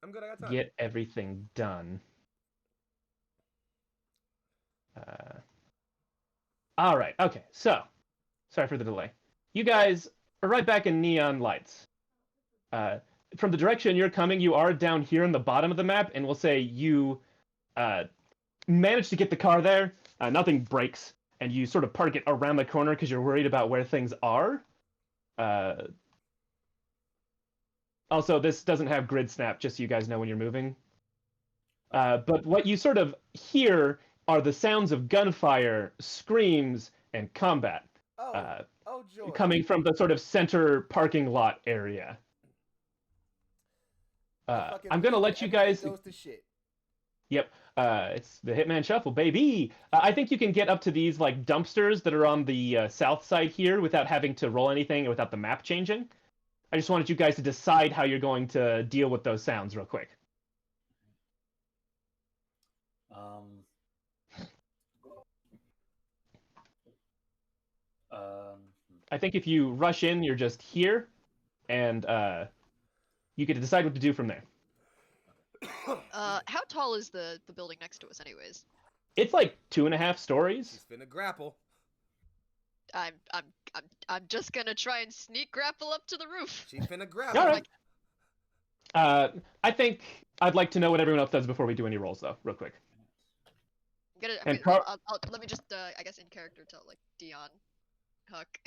I'm good. I got time. Get everything done. All right. Okay. So, sorry for the delay. You guys are right back in neon lights. From the direction you're coming, you are down here in the bottom of the map, and we'll say you managed to get the car there. Nothing breaks, and you sort of park it around the corner because you're worried about where things are. Also, this doesn't have grid snap, just so you guys know when you're moving. But what you sort of hear are the sounds of gunfire, screams, and combat. Joy. Coming from the sort of center parking lot area. I'm going to let you guys... Goes to shit. Yep. It's the Hitman Shuffle, baby. I think you can get up to these like dumpsters that are on the south side here without having to roll anything, without the map changing. I just wanted you guys to decide how you're going to deal with those sounds real quick. Um, I think if you rush in, you're just here, and you get to decide what to do from there. How tall is the building next to us, anyways? It's like 2.5 stories. She's finna grapple. I'm just gonna try and sneak grapple up to the roof. She's finna grapple. All right. I think I'd like to know what everyone else does before we do any rolls, though, real quick. Let me just, I guess, in character tell like Dion Huck,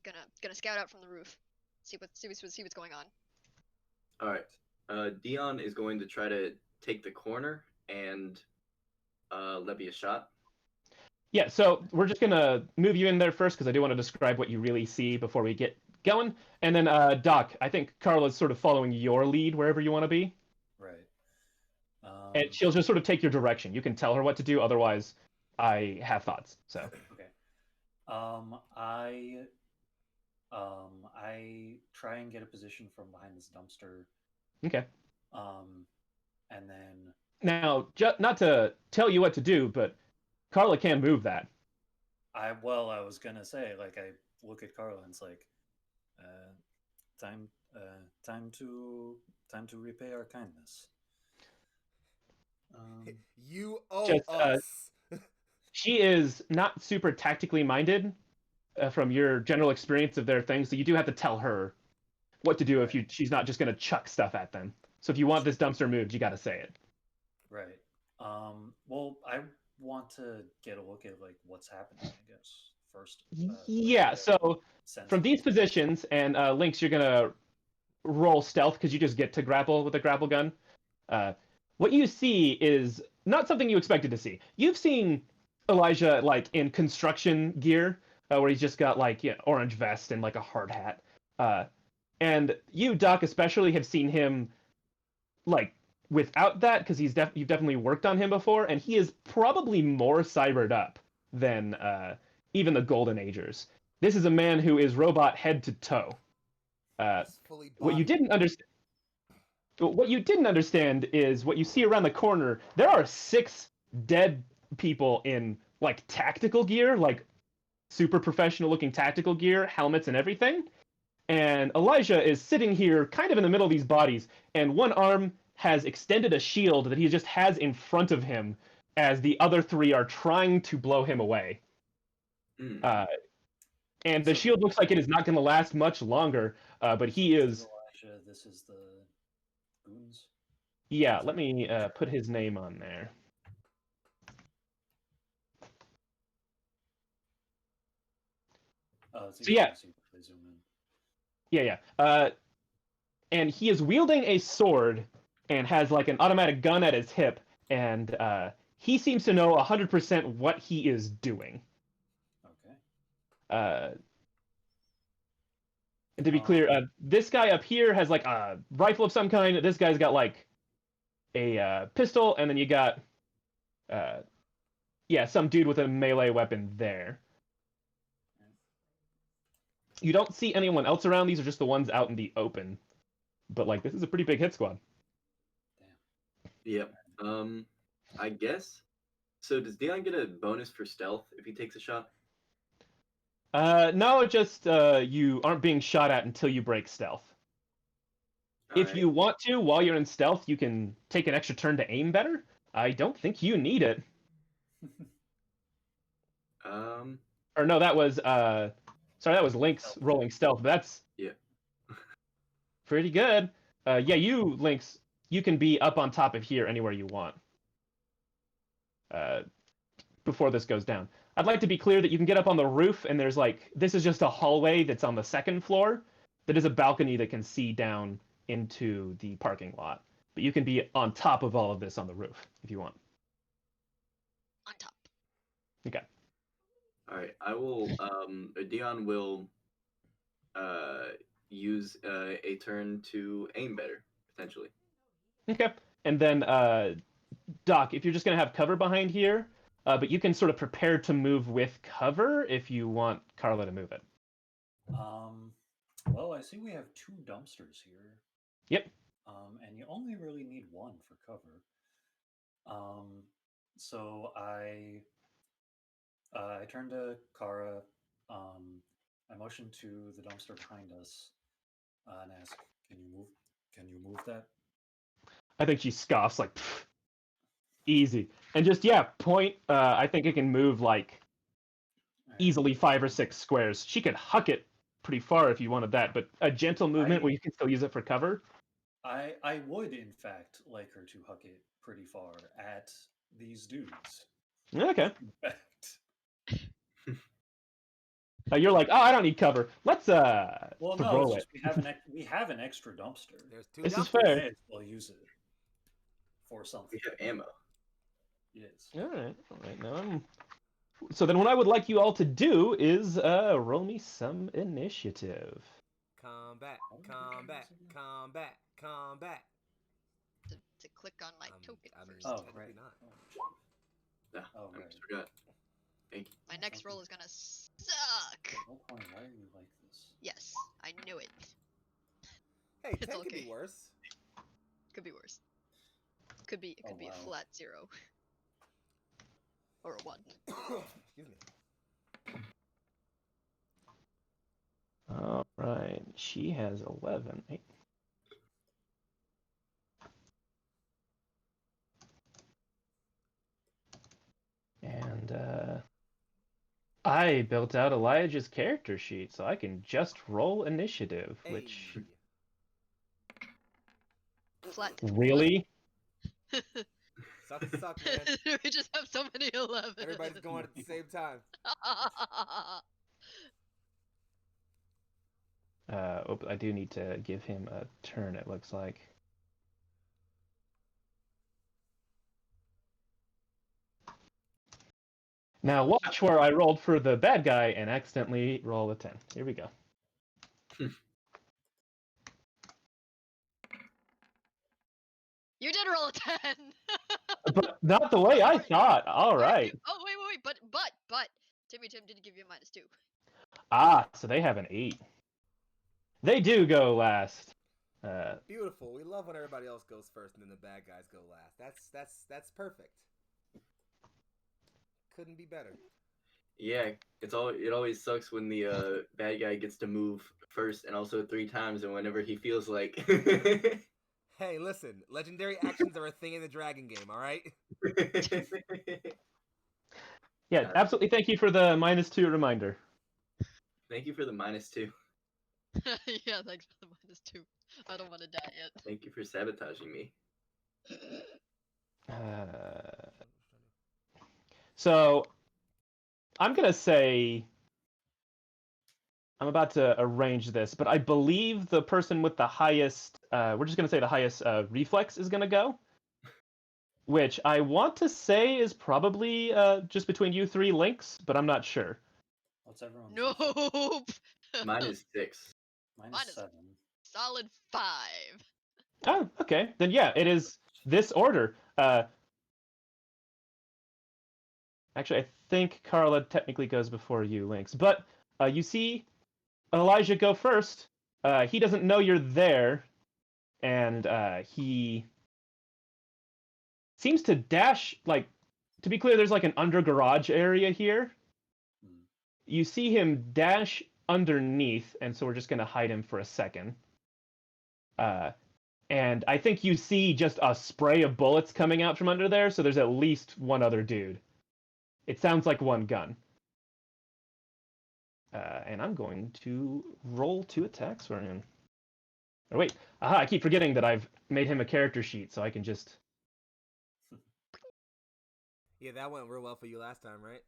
gonna scout out from the roof, see what's going on. All right. Dion is going to try to take the corner and levy a shot. Yeah, so we're just gonna move you in there first because I do want to describe what you really see before we get going. And then Doc, I think Carla's sort of following your lead wherever you want to be. right. And she'll just sort of take your direction. You can tell her what to do, otherwise I have thoughts. So Okay. I try and get a position from behind this dumpster. okay. And then Now, not to tell you what to do, but Carla can move that. I was gonna say, like, I look at Carla and it's like, time to repay our kindness. You owe Just, us. She is not super tactically minded from your general experience of their things, so you do have to tell her what to do if she's not just going to chuck stuff at them. So if you want this dumpster moved, you got to say it. Right. Well, I want to get a look at like what's happening, I guess, first. Yeah, so from these positions, and Lynx, you're going to roll stealth because you just get to grapple with a grapple gun. What you see is not something you expected to see. You've seen Elijah like in construction gear, where he's just got like orange vest and like a hard hat. And you, Doc, especially have seen him like without that because you've definitely worked on him before, and he is probably more cybered up than even the Golden Agers. This is a man who is robot head to toe. What you didn't understand. What you didn't understand is what you see around the corner. There are 6 dead people in like tactical gear, like super professional looking tactical gear, helmets and everything. And Elijah is sitting here kind of in the middle of these bodies, and one arm has extended a shield that he just has in front of him as the other 3 are trying to blow him away. And the shield looks like it is not going to last much longer, but he is... Elijah, this is the goons? Yeah, let me put his name on there. So yeah. Yeah. And he is wielding a sword and has like an automatic gun at his hip, and he seems to know 100% what he is doing. Okay. And to be clear, this guy up here has like a rifle of some kind. This guy's got like a pistol, and then you got some dude with a melee weapon there. You don't see anyone else around. These are just the ones out in the open. But like, this is a pretty big hit squad. Damn. Yep. I guess. So does Dion get a bonus for stealth if he takes a shot? No, just you aren't being shot at until you break stealth. If you want to, while you're in stealth, you can take an extra turn to aim better. I don't think you need it. Or no, that was that was Lynx rolling stealth, but that's pretty good. You, Lynx, you can be up on top of here anywhere you want. Before this goes down. I'd like to be clear that you can get up on the roof, and there's like, this is just a hallway that's on the 2nd floor. That is a balcony that can see down into the parking lot. But you can be on top of all of this on the roof if you want. On top. Okay. All right. I will. Dion will use a turn to aim better potentially. Okay. And then Doc, if you're just gonna have cover behind here, but you can sort of prepare to move with cover if you want Carla to move it. Well, I see we have 2 dumpsters here. Yep. And you only really need 1 for cover. So I turn to Kara. I motion to the dumpster behind us and ask, "Can you move? Can you move that?" I think she scoffs like, "Pfft, easy," and just point. I think it can move like easily 5 or 6 squares. She could huck it pretty far if you wanted that, but a gentle movement where you can still use it for cover. I would, in fact, like her to huck it pretty far at these dudes. Okay. In fact. You're like, oh, I don't need cover. Let's Well, no, roll it's it. just we have an extra dumpster. There's 2 This dumpsters. is fair. We may as well use it for something. We have ammo. Yes. All right. Now So then, what I would like you all to do is roll me some initiative. Combat. To click on my token first. Oh, technically right. not. Yeah, Oh, I right. just forgot. Thank you. My next roll is gonna suck. No point. Why are you like this? Yes, I knew it. Hey, It's 10 could be okay. worse. Could be worse. It could be a wow. flat 0. Or a 1. Excuse me. All right, she has 11. Hey. And I built out Elijah's character sheet, so I can just roll initiative, which Flat. really. Suck, man. We just have so many 11. Everybody's going at the same time. I do need to give him a turn, it looks like. Now watch where I rolled for the bad guy and accidentally roll a 10. Here we go. You did roll a 10. But not the way I thought. All right. Oh wait, but Timmy Tim did give you a -2. Ah, so they have an 8. They do go last. Beautiful. We love when everybody else goes first and then the bad guys go last. That's perfect. Couldn't be better. Yeah, it always sucks when the bad guy gets to move first and also 3 times, and whenever he feels like. Hey, listen. Legendary actions are a thing in the Dragon game, all right? Yeah, absolutely. Thank you for the -2 reminder. Thank you for the -2. Yeah, thanks for the -2. I don't want to die yet. Thank you for sabotaging me. So I'm gonna say I'm about to arrange this, but I believe the person with the highest, we're just gonna say the highest reflex is gonna go, which I want to say is probably just between you 3 links, but I'm not sure. What's everyone? Nope. -6. Minus 7. Solid 5. Oh, okay. Then yeah, it is this order. Actually, I think Carla technically goes before you, Lynx. But you see Elijah go first. He doesn't know you're there, and he seems to dash, like, to be clear, there's like an under garage area here. You see him dash underneath, and so we're just going to hide him for a second. And I think you see just a spray of bullets coming out from under there, so there's at least one other dude. It sounds like one gun. And I'm going to roll 2 attacks for him. Oh, wait. Aha, I keep forgetting that I've made him a character sheet, so I can just... Yeah, that went real well for you last time, right?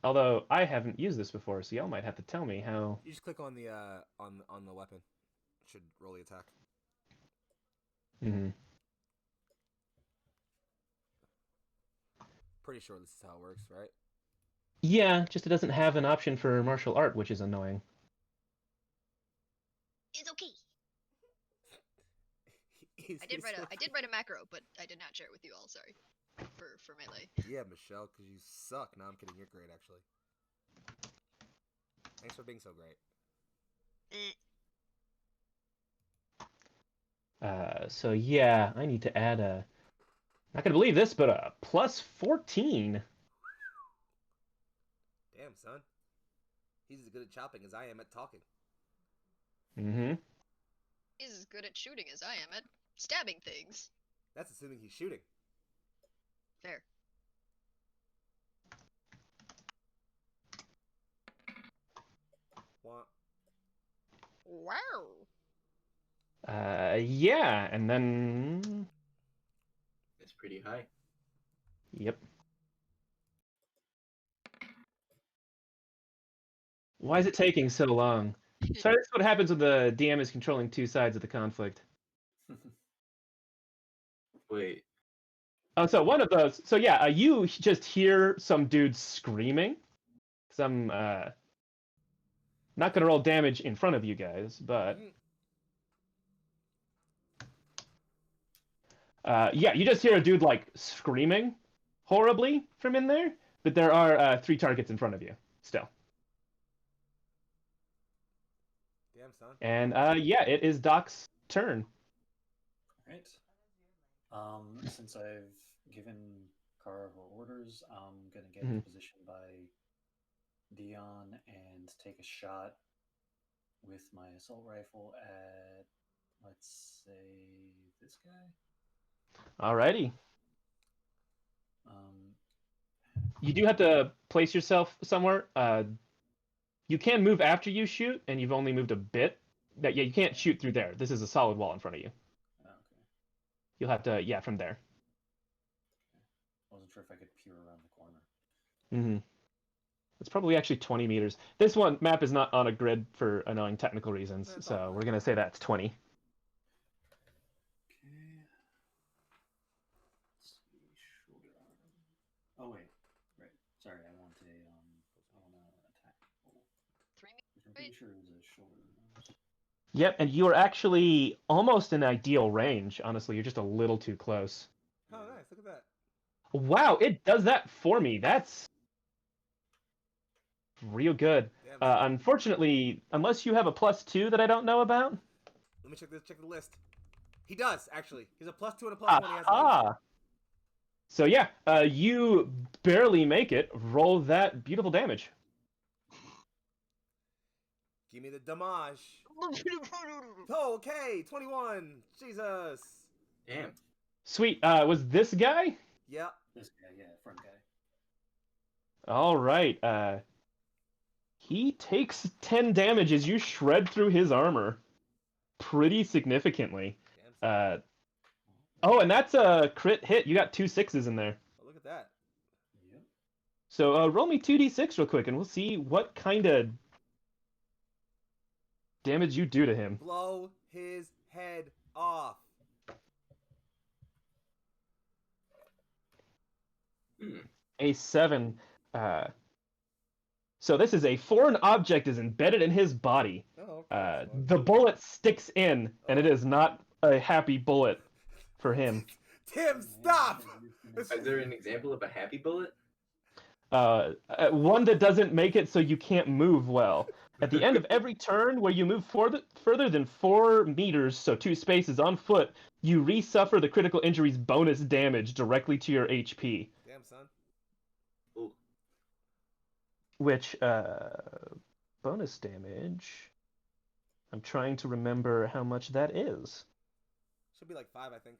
Although I haven't used this before, so y'all might have to tell me how... You just click on the on the weapon. It should roll the attack. Mm-hmm. Pretty sure this is how it works, right? Yeah, just it doesn't have an option for martial art, which is annoying. It's okay. I did write a macro, but I did not share it with you all. Sorry, for melee. Yeah, Michelle, because you suck. No, I'm kidding. You're great, actually. Thanks for being so great. So yeah, I need to add a. Not gonna believe this, but a plus 14. Damn, son. He's as good at chopping as I am at talking. Mm-hmm. He's as good at shooting as I am at stabbing things. That's assuming he's shooting. Fair. What? Wow. Yeah, and then. It's pretty high. Yep. Why is it taking so long? Sorry, that's what happens when the DM is controlling two sides of the conflict. Wait. Oh, so one of those. So yeah, you just hear some dude screaming. Some not gonna roll damage in front of you guys, but yeah, you just hear a dude like screaming horribly from in there. But there are 3 targets in front of you still. Damn, son. And yeah, it is Doc's turn. Right. Since I've given Kara her orders, I'm gonna get Mhm. positioned by Dion and take a shot with my assault rifle at, let's say, this guy. Alrighty. Um, You do have to place yourself somewhere. You can move after you shoot, and you've only moved a bit. Yeah, you can't shoot through there. This is a solid wall in front of you. okay. You'll have to, yeah, from there. Wasn't sure if I could peer around the corner. Mm-hmm. It's probably actually 20 meters. This one map is not on a grid for annoying technical reasons, That's so all right. we're gonna say that's 20. Okay. Let's see, shoulder arm. Oh wait, right. Sorry, I want a attack. Oh, 3 I'm pretty sure it was a shoulder. Yep, and you are actually almost in ideal range. Honestly, you're just a little too close. Oh, nice. Look at that. Wow, it does that for me. That's real good. Damn, son. Unfortunately, unless you have a +2 that I don't know about. Let me check the list. He does, actually. He's a +2 and a +1. He has range. Ah. So yeah, you barely make it. Roll that beautiful damage. Give me the damage. Oh, okay. 21. Jesus. Damn. Sweet. Was this guy? Yep. This guy, yeah, front guy. All right. He takes 10 damage as you shred through his armor pretty significantly. Damn, son. Oh, and that's a crit hit. You got 2 6s in there. Oh, look at that. Yep. So roll me 2d6 real quick, and we'll see what kind of damage you do to him. Blow his head off. A 7. So this is a foreign object is embedded in his body. Oh, okay. The bullet sticks in, and it is not a happy bullet for him. Tim, stop! Is there an example of a happy bullet? One that doesn't make it so you can't move well. At the end of every turn where you move further than 4 meters, so 2 spaces on foot, you resuffer the critical injury's bonus damage directly to your HP. Damn, son. Ooh. Which, bonus damage... I'm trying to remember how much that is. Should be like 5, I think.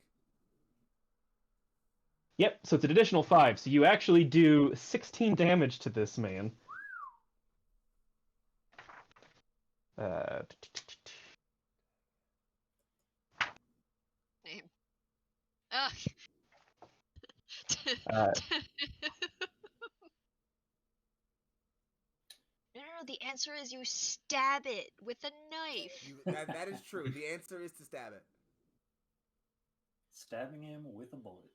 Yep, so it's an additional 5, so you actually do 16 damage to this man. Name. Ah. No, the answer is you stab it with a knife. That is true. The answer is to stab it. Stabbing him with a bullet.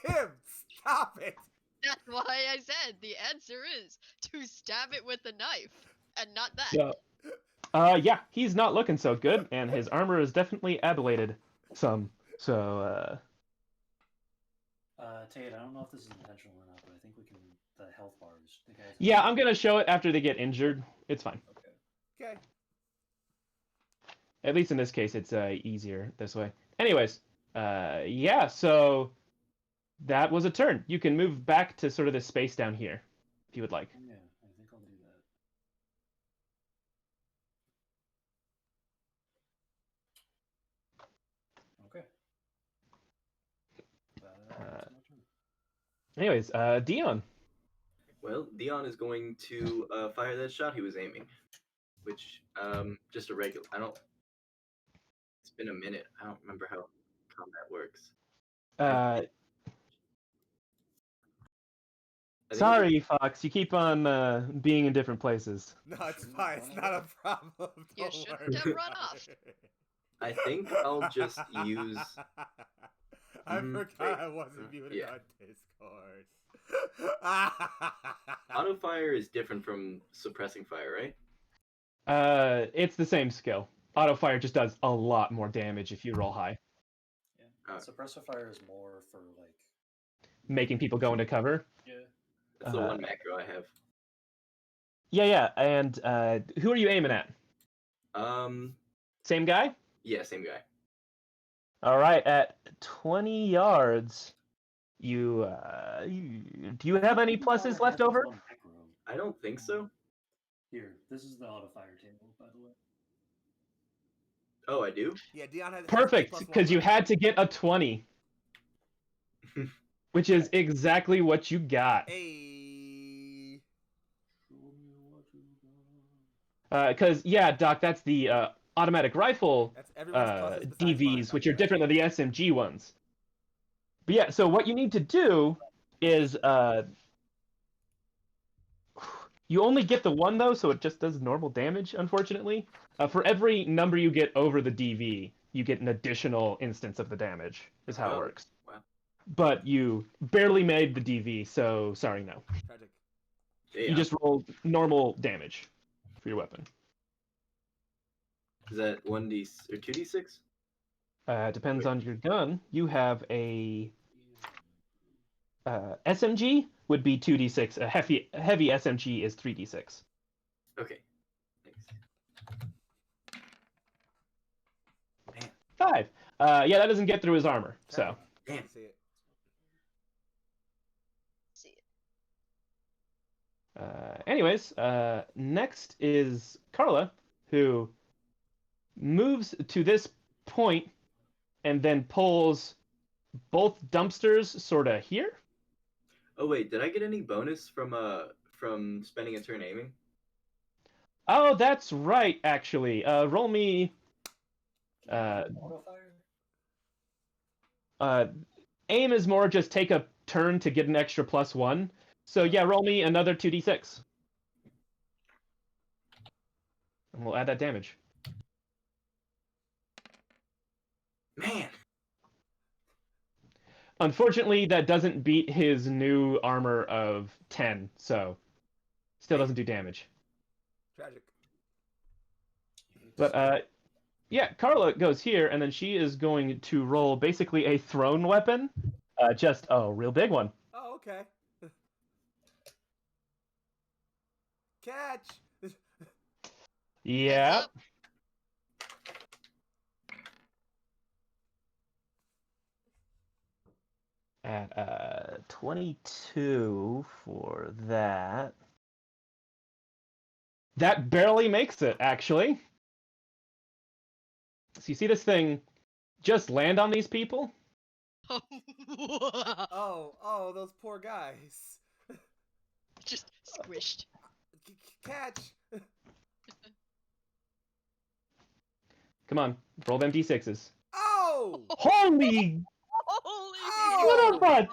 Tim, stop it! That's why I said the answer is to stab it with a knife, and not that. So, Yeah, he's not looking so good, and his armor is definitely ablated some. So, Tate, I don't know if this is intentional or not, but I think we can the health bars. The guys. yeah, I'm gonna show it after they get injured. It's fine. Okay. Okay. At least in this case, it's easier this way. Anyways, yeah, so that was a turn. You can move back to sort of this space down here, if you would like. Yeah, I think I'll do that. Okay. That's my turn. Anyways, Dion. Well, Dion is going to fire that shot he was aiming, which just a regular. I don't. It's been a minute. I don't remember how combat works. I think Sorry, Fox. You keep on being in different places. No, it's fine. It's not a problem. You Don't shouldn't worry have run about off. it. I think I'll just use. I forgot wait, I wasn't muted yeah. on Discord. Auto fire is different from suppressing fire, right? It's the same skill. Auto fire just does a lot more damage if you roll high, Yeah. Suppressor fire is more for like making people go into cover. yeah. That's the one macro I have. Yeah. And who are you aiming at? Same guy? Yeah, same guy. All right, at 20 yards, do you have any pluses left over? I don't think so. Here, this is the auto fire table, by the way. Oh, I do? Yeah, Dion has Perfect, plus one because you left. had to get a 20, which is exactly what you got. Hey. Because yeah, Doc, that's the automatic rifle That's everyone's pluses besides mine, DVs, which are Dr. different than the SMG ones. But yeah, so what you need to do is you only get the one though, so it just does normal damage, unfortunately. For every number you get over the DV, you get an additional instance of the damage, is how it works. Wow. But you barely made the DV, so sorry, no. Tragic. Yeah. You just roll normal damage for your weapon. Is that 1d or 2d6? Depends on your gun. You have a SMG would be 2d6. A heavy SMG is 3d6. Okay. Thanks. 5. Yeah, that doesn't get through his armor. So. Damn. See it. See it. Anyways, next is Carla, who moves to this point and then pulls both dumpsters sort of here. Oh wait, did I get any bonus from spending a turn aiming? Oh, that's right, actually. Roll me. Auto fire? Aim is more just take a turn to get an extra +1. So yeah, roll me another 2d6. And we'll add that damage. Man. Unfortunately, that doesn't beat his new armor of 10, so still doesn't do damage. Tragic. But yeah, Carla goes here, and then she is going to roll basically a thrown weapon, just a real big one. Oh, okay. Catch. Yeah. Up. At 22 for that. That barely makes it, actually. So you see this thing just land on these people? Oh, those poor guys. Just squished. Catch. Come on, roll them d6s. Oh! Holy Holy Oh! son of a...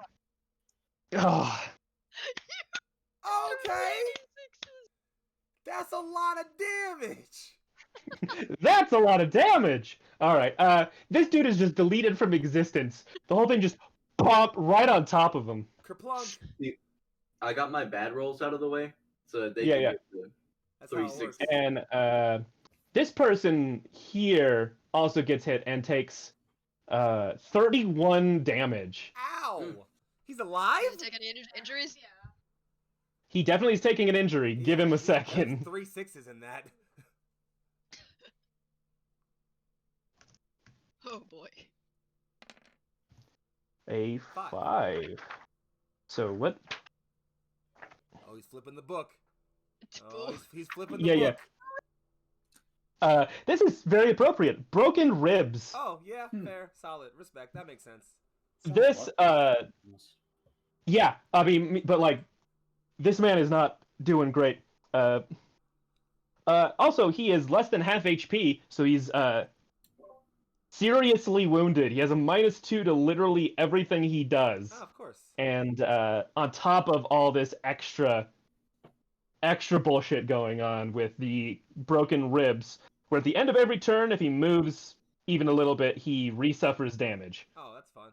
Oh, Okay. That's a lot of damage. that's a lot of damage! Alright, this dude is just deleted from existence. The whole thing just popped right on top of him. Kerplunk. I got my bad rolls out of the way, so that they Yeah, can yeah. get the That's how it 360. works. And this person here also gets hit and takes 31 damage. Ow! He's alive? Does he take any injuries? He definitely is taking an injury. Give him a There's second. 3 6s in that. Oh boy. A 5. 5. So what? Oh, he's flipping the book. Cool. Oh, he's flipping the Yeah, book. yeah. This is very appropriate. Broken ribs. Oh, yeah, fair, solid, respect. That makes sense. This, yeah. I mean, but like, this man is not doing great. Also, he is less than half HP, so he's seriously wounded. He has a -2 to literally everything he does. Oh, of course. And on top of all this extra bullshit going on with the broken ribs, where at the end of every turn, if he moves even a little bit, he resuffers damage. Oh, that's fun.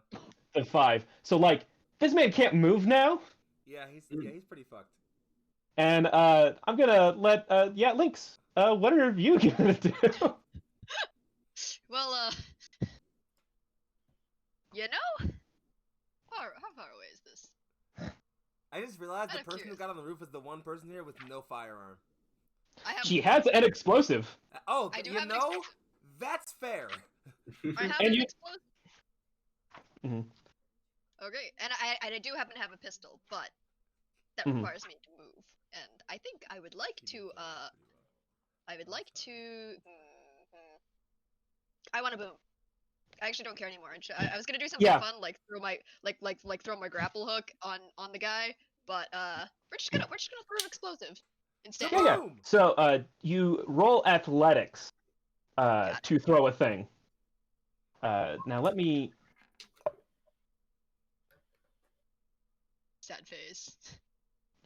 The 5. So like, this man can't move now. Yeah, he's pretty fucked. And I'm gonna let Lynx. What are you gonna do? Well, you know, how far away is this? I just realized the I'm person who curious. got on the roof is the one person here with no firearm. I have. She has an explosive. Oh, I do you have an know, explosive. that's fair. I have And an you- explosive. Mhm. Okay, and I do happen to have a pistol, but that Mhm. requires me to move, and I think I would like to. I would like to. I want to move. I actually don't care anymore. I was gonna do something Yeah. fun, like throw my throw my grapple hook on the guy, but we're just gonna throw an explosive instead. Yeah. Boom! So you roll athletics to throw a thing. Now let me. Sad face.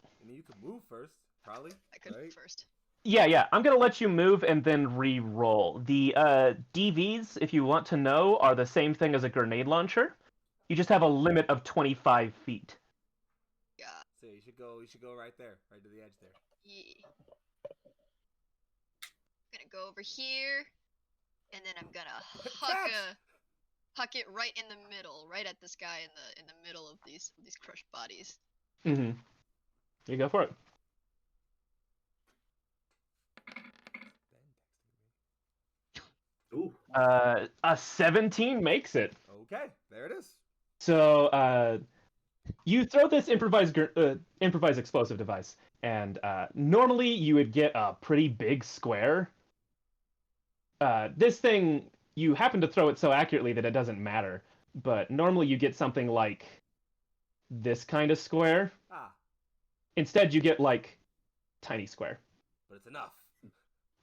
I mean, you could move first, probably. I could Right? first. Yeah. I'm gonna let you move and then re-roll. The DVs, if you want to know, are the same thing as a grenade launcher. You just have a limit of 25 feet. Yeah. So you should go right there, right to the edge there. Yeah. I'm gonna go over here, and then I'm gonna huck it right in the middle, right at this guy in the middle of these crushed bodies. Mm-hmm. You go for it. Ooh. A 17 makes it. Okay, there it is. So you throw this improvised explosive device, and normally you would get a pretty big square. This thing, you happen to throw it so accurately that it doesn't matter. But normally you get something like this kind of square. Ah, Instead, you get like tiny square. but it's enough.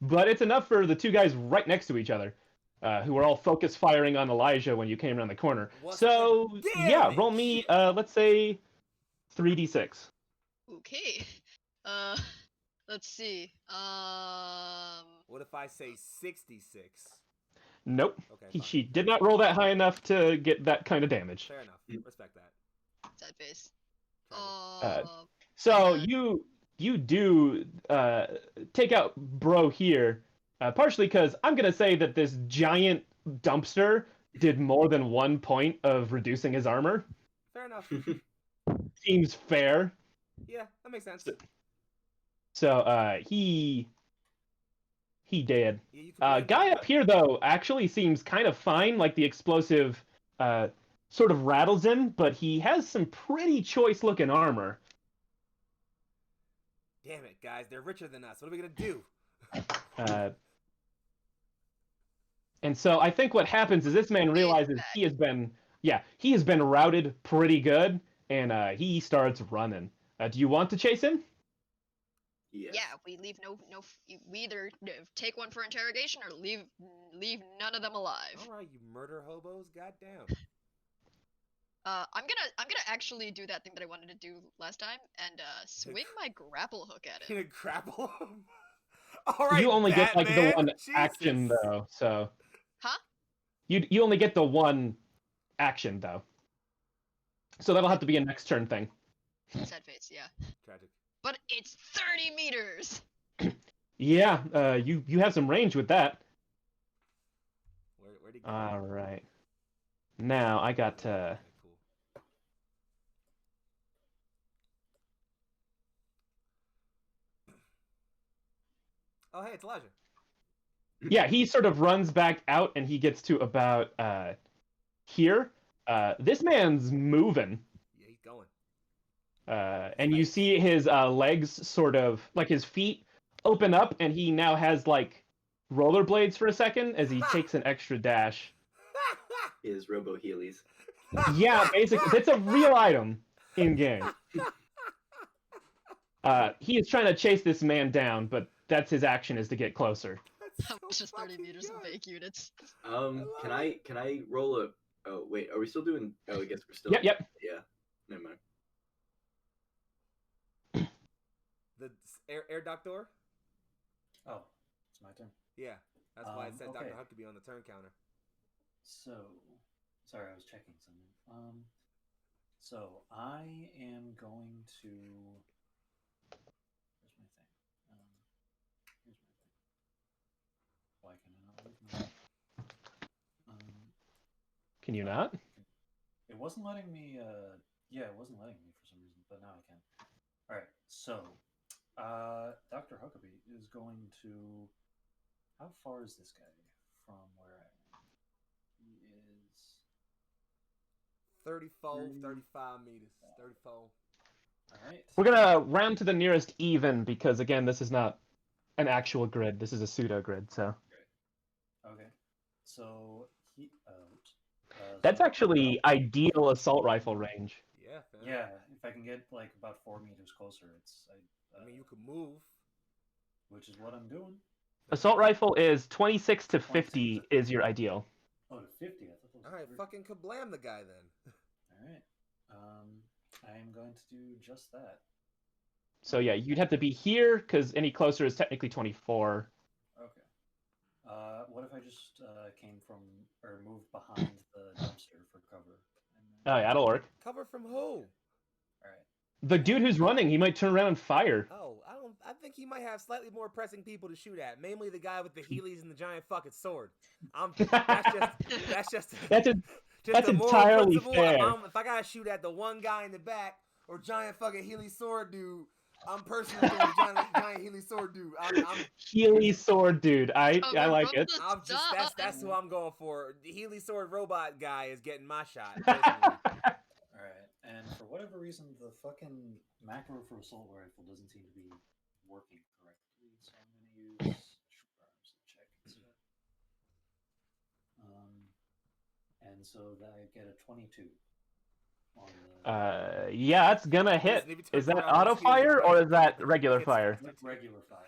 But it's enough for the two guys right next to each other, who were all focus firing on Elijah when you came around the corner. What's So the yeah, roll damage? me let's say 3d6. Okay. Let's see. What if I say 66? Nope. Okay, fine. She did not roll that high enough to get that kind of damage. Fair enough. Respect that. Sad face. Tragic. So Yeah. you do take out bro here, partially because I'm gonna say that this giant dumpster did more than 1 point of reducing his armor. Fair enough. Seems fair. Yeah, that makes sense. So he did. Yeah, you can Guy up here though actually seems kind of fine. Like the explosive sort of rattles him, but he has some pretty choice looking armor. Damn it, guys. They're richer than us. What are we going to do? And so I think what happens is this man realizes he has been routed pretty good, and he starts running. Do you want to chase him? Yes. Yeah, we leave we either take one for interrogation or leave none of them alive. All right, you murder hobos. Goddamn. I'm gonna actually do that thing that I wanted to do last time and swing my grapple hook at You're it. gonna grapple him? All right, You only get like the Batman. one Jesus. action though, so Huh? you only get the one action though. So that'll have to be a next turn thing. Sad face, yeah. Tragic. But it's 30 meters. Yeah, you have some range with that. Where'd he go? All right. Now I got Okay, cool. Oh, hey, it's Elijah. yeah, he sort of runs back out and he gets to about here. This man's moving. Yeah, he's going. And you see his legs sort of like his feet open up and he now has like rollerblades for a second as he takes an extra dash. His Robo Heelys. Yeah, basically that's a real item in game. He is trying to chase this man down, but that's his action is to get closer. How much is 30 meters of fake units? Can I roll a? Oh wait, are we still doing? Oh, I guess we're still. Yep. Yeah. Never mind. The air doctor? Oh, it's my turn. Yeah, that's why it said Okay. Dr. Huckabee on the turn counter. So, sorry, I was checking something. So I am going to. Where's my thing? Here's my thing. Why can I not leave my? Can you not? It wasn't letting me. Yeah, it wasn't letting me for some reason, but now I can. All right, so Dr. Huckabee is going to. How far is this guy from where I am? He is 34, 35 meters. 34. all right. We're gonna round to the nearest even because again, this is not an actual grid. This is a pseudo grid. So Okay. So he. that's so- actually ideal assault rifle range. Yeah, fam. Yeah, if I can get like about 4 meters closer, it's. I mean, you could move. Which is what I'm doing. Assault rifle is 26 to 50 26. is your ideal. Oh, to 50. I thought that was. All right, 30. fucking kablam the guy then. All right. I am going to do just that. So yeah, you'd have to be here because any closer is technically 24. Okay. What if I just came from or moved behind the dumpster for cover? Oh yeah, that'll work. Cover from who? All right. The dude who's running, he might turn around and fire. Oh, I think he might have slightly more pressing people to shoot at. Mainly the guy with the Heelys and the giant fucking sword. That's just That's a moral entirely principle. fair. If I gotta shoot at the one guy in the back or giant fucking Healy sword dude, I'm personally doing the giant Healy sword dude. I'm Healy sword dude. I like it. I'm just that's who I'm going for. The Healy sword robot guy is getting my shot. All right. And for whatever reason, the fucking macro for assault rifle doesn't seem to be working correctly, so I'm going to use short arms to check instead. And so that I get a 22 on the. Yeah, it's gonna hit. Is that auto fire or is that regular fire? Regular fire.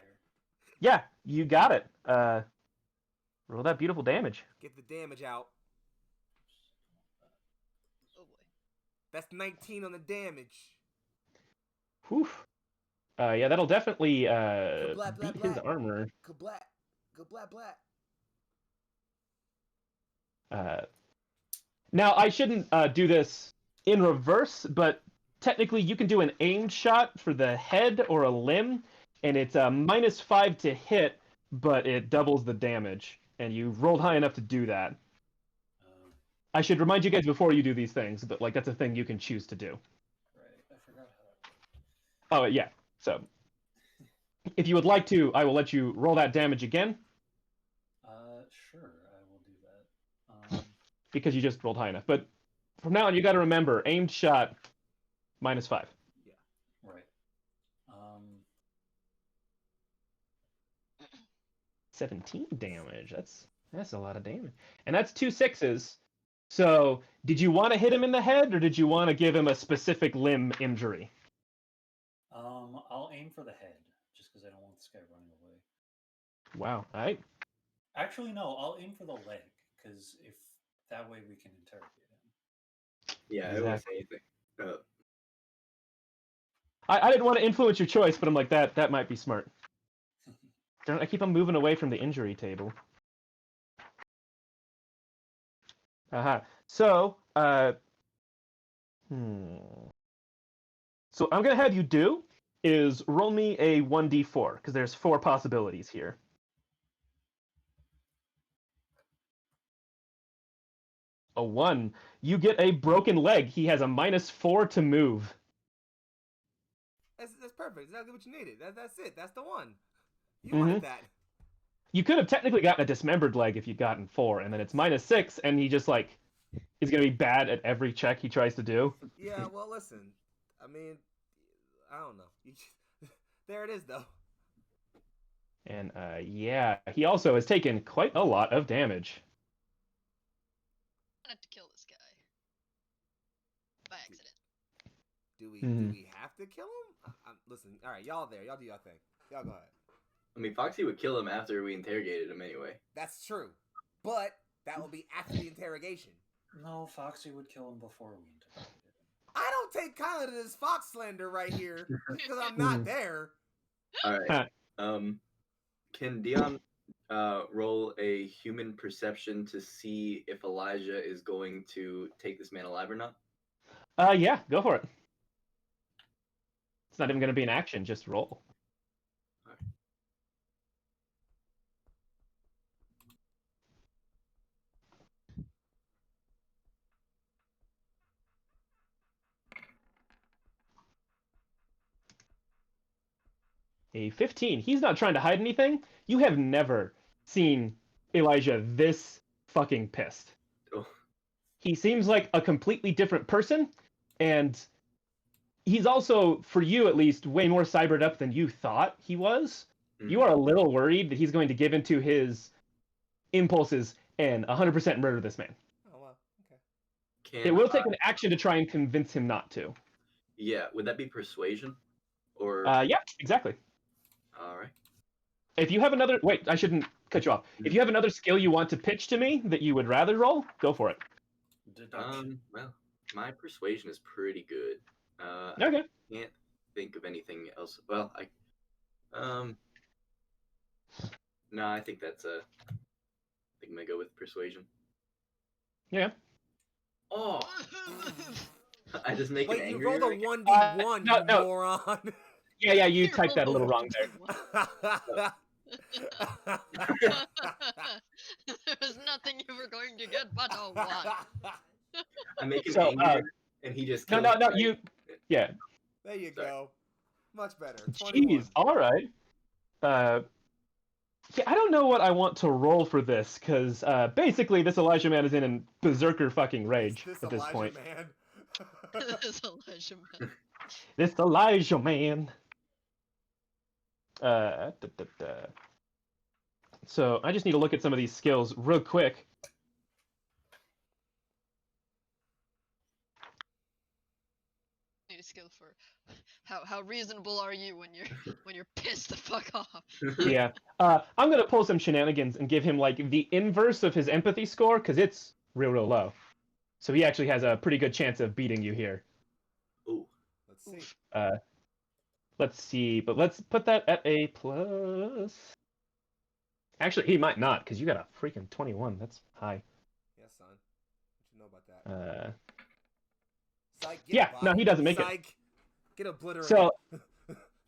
Yeah, you got it. Roll that beautiful damage. Get the damage out. Oh boy. That's 19 on the damage. Whew. Yeah, that'll definitely Kablat, beat blat, his blat. armor. Kablat. Kablat, blat. Now, I shouldn't do this in reverse, but technically you can do an aimed shot for the head or a limb, and it's a -5 to hit, but it doubles the damage, and you rolled high enough to do that. I should remind you guys before you do these things, but like that's a thing you can choose to do. Right, I forgot how that worked. Oh, yeah. So, if you would like to, I will let you roll that damage again, Sure, I will do that. because you just rolled high enough. But from now on, you got to remember, aimed shot, -5. Right. 17 damage. That's a lot of damage. And that's 2 6s. So, did you want to hit him in the head, or did you want to give him a specific limb injury? I'll aim for the head, just because I don't want this guy running away. Wow. All right. Actually, no, I'll aim for the leg, because if that way we can interrogate him. Yeah, I don't want to say anything. I didn't want to influence your choice, but I'm like, that might be smart. Darn it, I keep on moving away from the injury table. So, so I'm gonna have you do is roll me a 1d4, because there's 4 possibilities here. A 1. You get a broken leg. He has a -4 to move. That's perfect. Exactly what you needed. That's it. That's the one. You wanted that. You could have technically gotten a dismembered leg if you'd gotten 4, and then it's -6, and he just like is gonna be bad at every check he tries to do. Yeah, well, listen. I mean, I don't know. There it is, though. And yeah, he also has taken quite a lot of damage. I had to kill this guy by accident. Do we have to kill him? Listen, all right, y'all there. Y'all do your thing. Y'all go ahead. I mean, Foxy would kill him after we interrogated him anyway. That's true, but that will be after the interrogation. No, Foxy would kill him before we interrogated him. I don't take kindly to this fox slander right here because I'm not there. All right. Can Dion roll a human perception to see if Elijah is going to take this man alive or not? Yeah, go for it. It's not even going to be an action, just roll. All right. A 15. He's not trying to hide anything. You have never seen Elijah this fucking pissed. Oh. He seems like a completely different person, and he's also, for you at least, way more cybered up than you thought he was. Mm-hmm. You are a little worried that he's going to give into his impulses and 100% murder this man. Oh, wow. Okay. It will take an action to try and convince him not to. Yeah, would that be persuasion? Or Yeah, exactly. All right. If you have another... Wait, I shouldn't cut you off. If you have another skill you want to pitch to me that you would rather roll, go for it. Well, my persuasion is pretty good. Okay. I can't think of anything else. Well, no, I think that's I think I'm gonna go with persuasion. Yeah. Oh, I just make it Wait, angry. you rolled a 1d1, no, you no. moron. Yeah, you typed that a little wrong there. There was nothing you were going to get but a 1. I make him So, angry, and he just kills No, me. you... Yeah. There you go. Much better. 21. Jeez, alright. Yeah, I don't know what I want to roll for this, because basically this Elijah man is in a berserker fucking rage at this point. Man. This Elijah man. This Elijah man. So I just need to look at some of these skills real quick. Need a skill for how reasonable are you when you're pissed the fuck off. Yeah. I'm gonna pull some shenanigans and give him like the inverse of his empathy score, because it's real low. So he actually has a pretty good chance of beating you here. Ooh. Let's see. Let's see, but let's put that at a plus. Actually, he might not, because you got a freaking 21. That's high. Yeah, son. What you know about that? Psych, Yeah, no, he doesn't make Psych. Get obliterated. So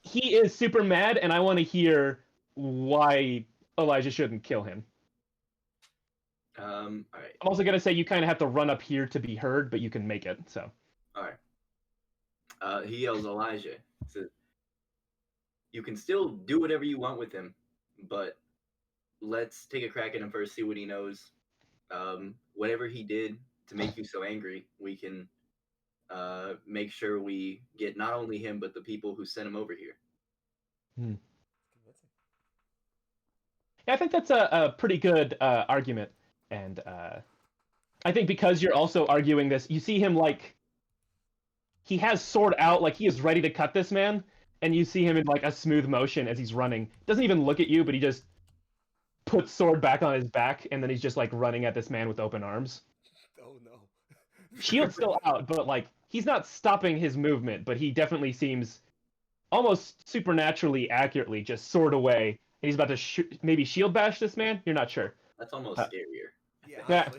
he is super mad, and I want to hear why Elijah shouldn't kill him. All right. I'm also gonna say you kind of have to run up here to be heard, but you can make it. So. All right. He yells, Elijah. Says, you can still do whatever you want with him, but let's take a crack at him first, see what he knows. Whatever he did to make you so angry, we can make sure we get not only him, but the people who sent him over here. Yeah, I think that's a pretty good argument. And I think because you're also arguing this, you see him like, he has sword out, like he is ready to cut this man, and you see him in like a smooth motion as he's running. Doesn't even look at you, but he just puts sword back on his back, and then he's just like running at this man with open arms. Oh no. Shield's still out, but like he's not stopping his movement, but he definitely seems almost supernaturally accurately just sword away. And he's about to maybe shield bash this man. You're not sure. That's almost scarier. Yeah. Yeah.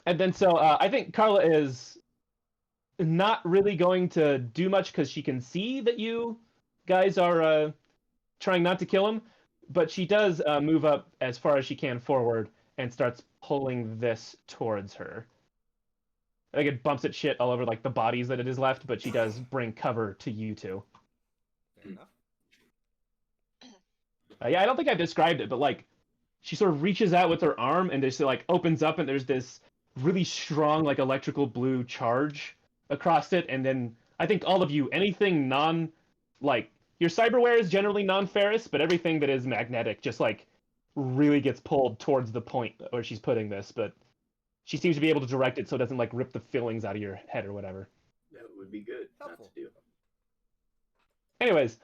And then so I think Carla is not really going to do much because she can see that you guys are trying not to kill him, but she does move up as far as she can forward and starts pulling this towards her. Like it bumps its shit all over like the bodies that it is left, but she does bring cover to you two. Fair enough. Yeah, I don't think I've described it, but like she sort of reaches out with her arm and just like opens up and there's this really strong like electrical blue charge across it, and then I think all of you, anything non like your cyberware is generally non-ferrous, but everything that is magnetic just like really gets pulled towards the point where she's putting this, but she seems to be able to direct it so it doesn't like rip the fillings out of your head or whatever. That would be good Helpful. not to do. Anyways,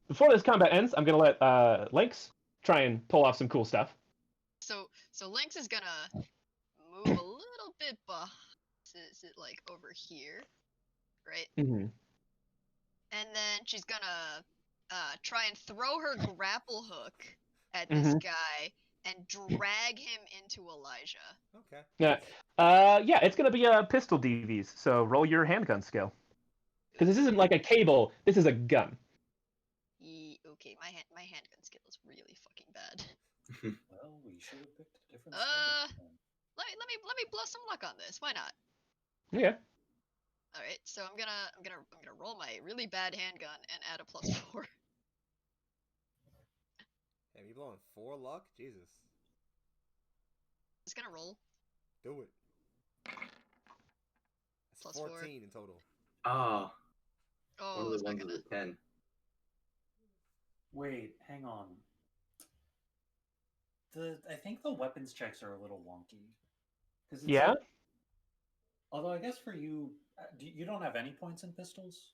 before this combat ends, I'm gonna let Lynx try and pull off some cool stuff. So Lynx is gonna move a little bit like over here, right? Mm-hmm. And then she's gonna try and throw her grapple hook at this guy and drag him into Elijah. Okay. Yeah, it's gonna be a pistol DVs. So roll your handgun skill, because this isn't like a cable. This is a gun. Okay, my handgun skill is really fucking bad. Well, we should have picked a different. Let me blow some luck on this. Why not? Yeah. All right, so I'm gonna roll my really bad handgun and add a +4. Damn, you blowing 4 luck? Jesus. Just gonna roll. Do it. That's +4. 14 in total. Oh, Oh, one of it's the not ones gonna. with a 10. Wait, hang on. I think the weapons checks are a little wonky. Yeah. Although I guess for you, you don't have any points in pistols.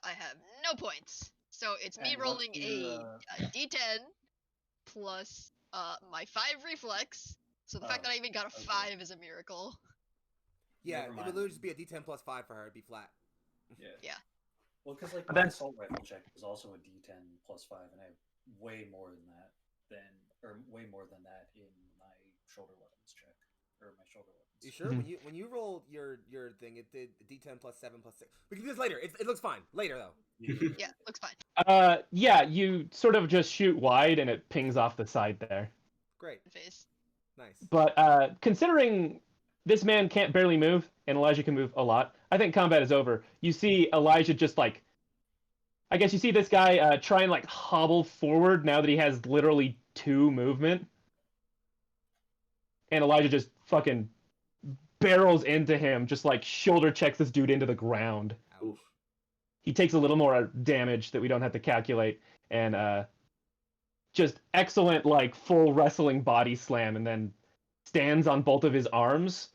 I have no points, so it's me And rolling what's your, a D10 plus my 5 reflex. So the fact that I even got a 5 is a miracle. Yeah, Never it mind. would literally just be a D10 plus 5 for her. It'd be flat. Yeah. Well, because like But my that's- assault rifle check is also a D10 plus 5, and I have way more than that in my shoulder weapons check or my shoulder weapons. You sure? When you rolled your thing, it did D10 plus 7 plus 6. We can do this later. It looks fine. Later though. Yeah, looks fine. Yeah, you sort of just shoot wide and it pings off the side there. Great. Face. Nice. But considering this man can't barely move and Elijah can move a lot, I think combat is over. You see Elijah just like, I guess you see this guy try and like hobble forward now that he has literally 2 movement. And Elijah just fucking barrels into him, just like shoulder checks this dude into the ground. Ouch. He takes a little more damage that we don't have to calculate, and just excellent like full wrestling body slam, and then stands on both of his arms,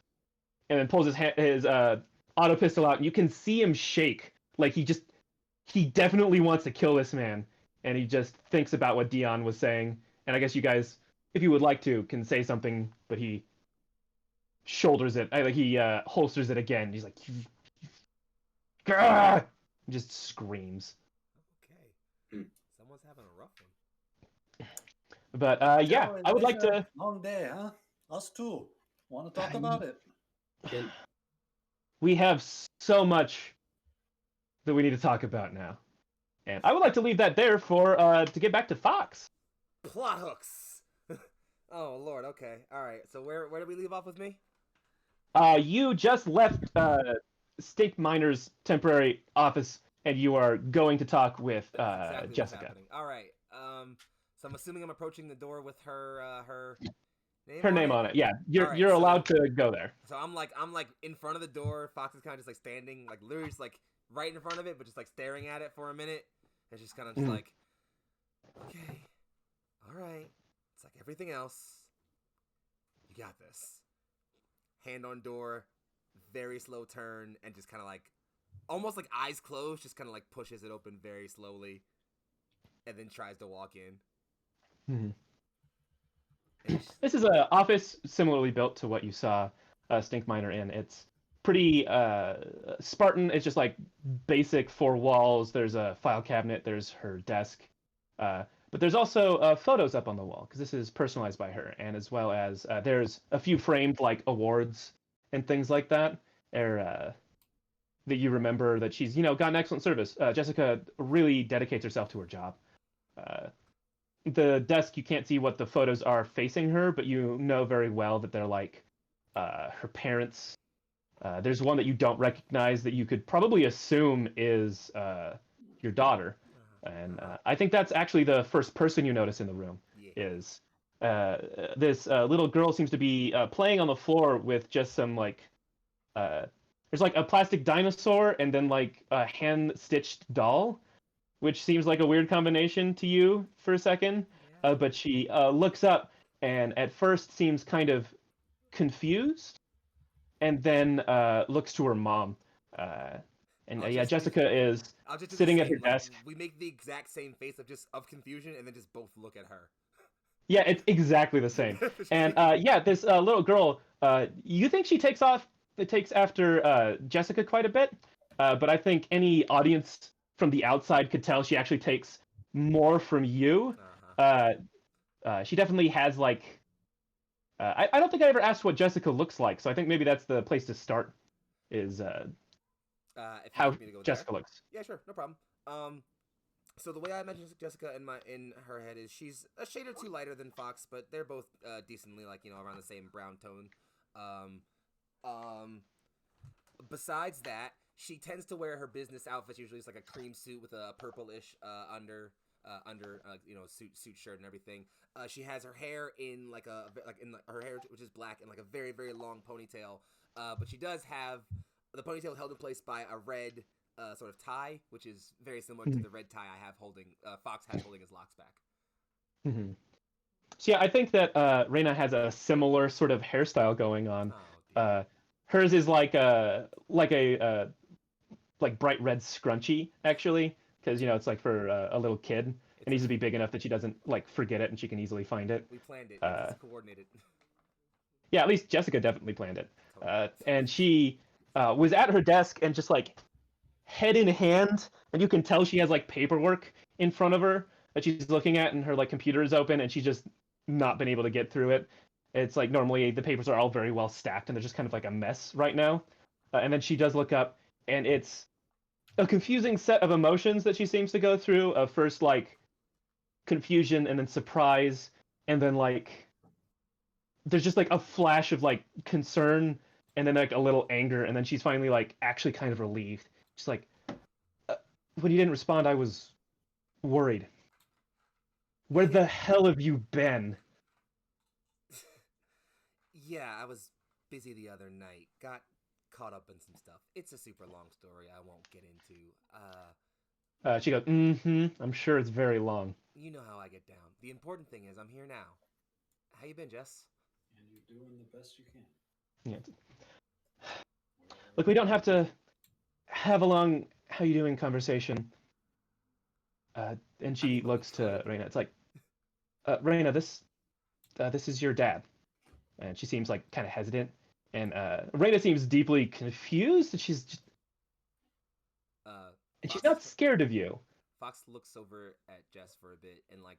and then pulls his auto pistol out, and you can see him shake like he definitely wants to kill this man, and he just thinks about what Dion was saying. And I guess you guys, if you would like to, can say something, but he shoulders it, like he holsters it again. He's like, "Gah!" Just screams. Okay. Someone's having a rough one. But yeah, I would like to. Long day, huh? Us too. Want to talk about it? We have so much that we need to talk about now, and I would like to leave that there for to get back to Fox. Plot hooks. Oh Lord. Okay. All right. So where did we leave off with me? You just left State Miner's temporary office, and you are going to talk with That's exactly what's Jessica. happening. All right. So I'm assuming I'm approaching the door with her name. Her name on it. Yeah, you're Alright, you're so- allowed to go there. So I'm like in front of the door. Fox is kind of just like standing, like literally just like right in front of it, but just like staring at it for a minute. And she's kind of just Mhm. like, okay, all right. It's like everything else. You got this. Hand on door, very slow turn, and just kind of like, almost like eyes closed, just kind of like pushes it open very slowly, and then tries to walk in. Mhm. And she's- This is an office similarly built to what you saw Stink Miner in. It's pretty Spartan. It's just like basic 4 walls. There's a file cabinet. There's her desk. But there's also photos up on the wall because this is personalized by her, and as well as there's a few framed like awards and things like that. that you remember that she's got an excellent service. Jessica really dedicates herself to her job. Uh, the desk, you can't see what the photos are facing her, but you know very well that they're like her parents. There's one that you don't recognize that you could probably assume is your daughter, and I think that's actually the first person you notice in the room. Yeah. Is this little girl seems to be playing on the floor with just some like there's like a plastic dinosaur and then like a hand stitched doll, which seems like a weird combination to you for a second. Yeah. But she looks up and at first seems kind of confused, and then looks to her mom. And I'll yeah, just do- Jessica is I'll just do the sitting at same, her like, desk. we make the exact same face of confusion, and then just both look at her. Yeah, it's exactly the same. And yeah, this little girl, you think she takes after Jessica quite a bit, but I think any audience from the outside could tell she actually takes more from you. She definitely has like. I don't think I ever asked what Jessica looks like, so I think maybe that's the place to start. Is If you how want me to go Jessica there. looks. Yeah, sure, no problem. So the way I imagine Jessica in her head is she's a shade or two lighter than Fox, but they're both decently like around the same brown tone. Besides that, she tends to wear her business outfits. Usually, it's like a cream suit with a purplish under suit shirt and everything. She has her hair in her hair, which is black, and like a very very long ponytail. But she does have the ponytail held in place by a red sort of tie, which is very similar to the red tie I have Fox has holding his locks back. Mm-hmm. So yeah, I think that Reina has a similar sort of hairstyle going on. Hers is like a like bright red scrunchie actually, because it's like for a little kid. It needs to be big enough that she doesn't like forget it and she can easily find it. We planned it. It's coordinated. Yeah, at least Jessica definitely planned it. And she was at her desk and just like head in hand, and you can tell she has like paperwork in front of her that she's looking at, and her like computer is open, and she's just not been able to get through it. It's like normally the papers are all very well stacked, and they're just kind of like a mess right now. And then she does look up, and it's a confusing set of emotions that she seems to go through. First, like confusion, and then surprise, and then like there's just like a flash of like concern, and then like a little anger, and then she's finally like actually kind of relieved. She's like, when you didn't respond, I was worried. Where the hell have you been? Yeah, I was busy the other night. Got caught up in some stuff. It's a super long story I won't get into. She goes, mm-hmm, I'm sure it's very long. You know how I get down. The important thing is I'm here now. How you been, Jess? And you're doing the best you can. Yeah. Look, we don't have to have a long how you doing conversation. And she looks to Reina. It's like, Reina, this is your dad. And she seems like kind of hesitant. And Reina seems deeply confused, and she's just, and she's not scared of you. Fox looks over at Jess for a bit and like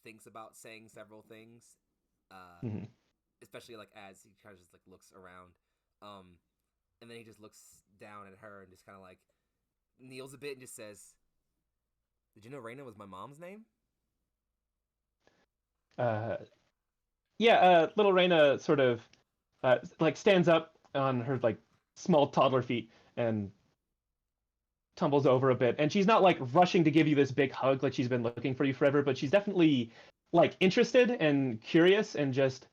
thinks about saying several things, especially like as he kind of just like looks around, and then he just looks down at her and just kind of like kneels a bit and just says, "Did you know Reina was my mom's name?" Yeah, little Reina sort of like stands up on her like small toddler feet and tumbles over a bit, and she's not like rushing to give you this big hug like she's been looking for you forever, but she's definitely like interested and curious and just,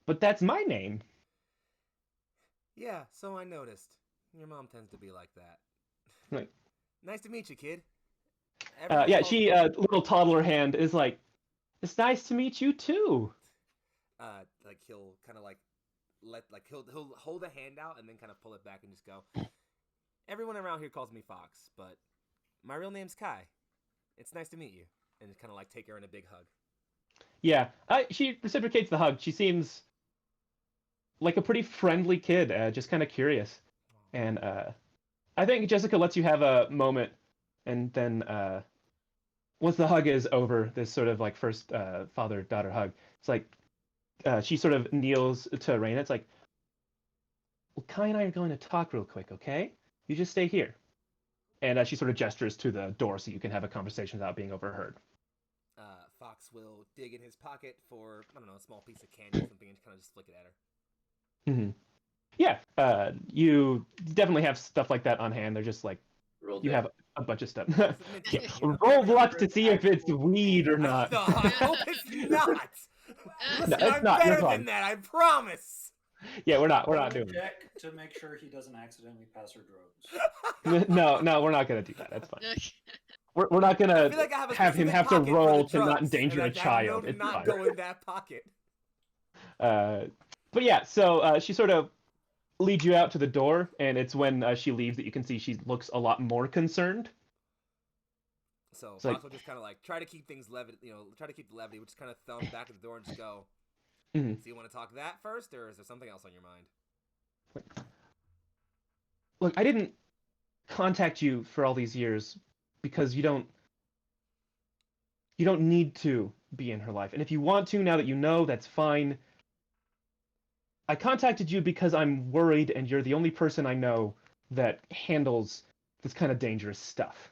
but that's my name. Yeah, so I noticed. Your mom tends to be like that. Like, nice to meet you, kid. Yeah, she little toddler hand is like, it's nice to meet you too. Like he'll kind of like he'll hold a hand out and then kind of pull it back and just go, everyone around here calls me Fox, but my real name's Kai. It's nice to meet you. And just kind of like take her in a big hug. Yeah, she reciprocates the hug. She seems like a pretty friendly kid, just kind of curious. And I think Jessica lets you have a moment, and then once the hug is over, this sort of like first father-daughter hug, it's like she sort of kneels to Reina. It's like, well, Kai and I are going to talk real quick, okay? You just stay here. And she sort of gestures to the door so you can have a conversation without being overheard. Fox will dig in his pocket for, I don't know, a small piece of candy or something and kind of just flick it at her. Mm-hmm. Yeah, you definitely have stuff like that on hand. They're just like, you have a bunch of stuff. Yeah. Roll luck to see if it's weed or not. No, I hope it's not. Listen, No, it's I'm not. You're better fine. than that, I promise. Yeah, we're not doing that. Check to make sure he doesn't accidentally pass her drugs. No, we're not gonna do that. That's fine. We're not gonna I feel like I have him have to specific pocket for roll the to not drugs, endanger and a I have child. to It's not fine. go in that pocket. But yeah, so she sort of leads you out to the door, and it's when she leaves that you can see she looks a lot more concerned. So It's like- Fox will just kind of like try to keep things try to keep the levity. We'll just kind of thumb back at the door and just go. Mhm. So you want to talk that first, or is there something else on your mind? Look, I didn't contact you for all these years because you don't need to be in her life. And if you want to, now that you know, that's fine. I contacted you because I'm worried and you're the only person I know that handles this kind of dangerous stuff.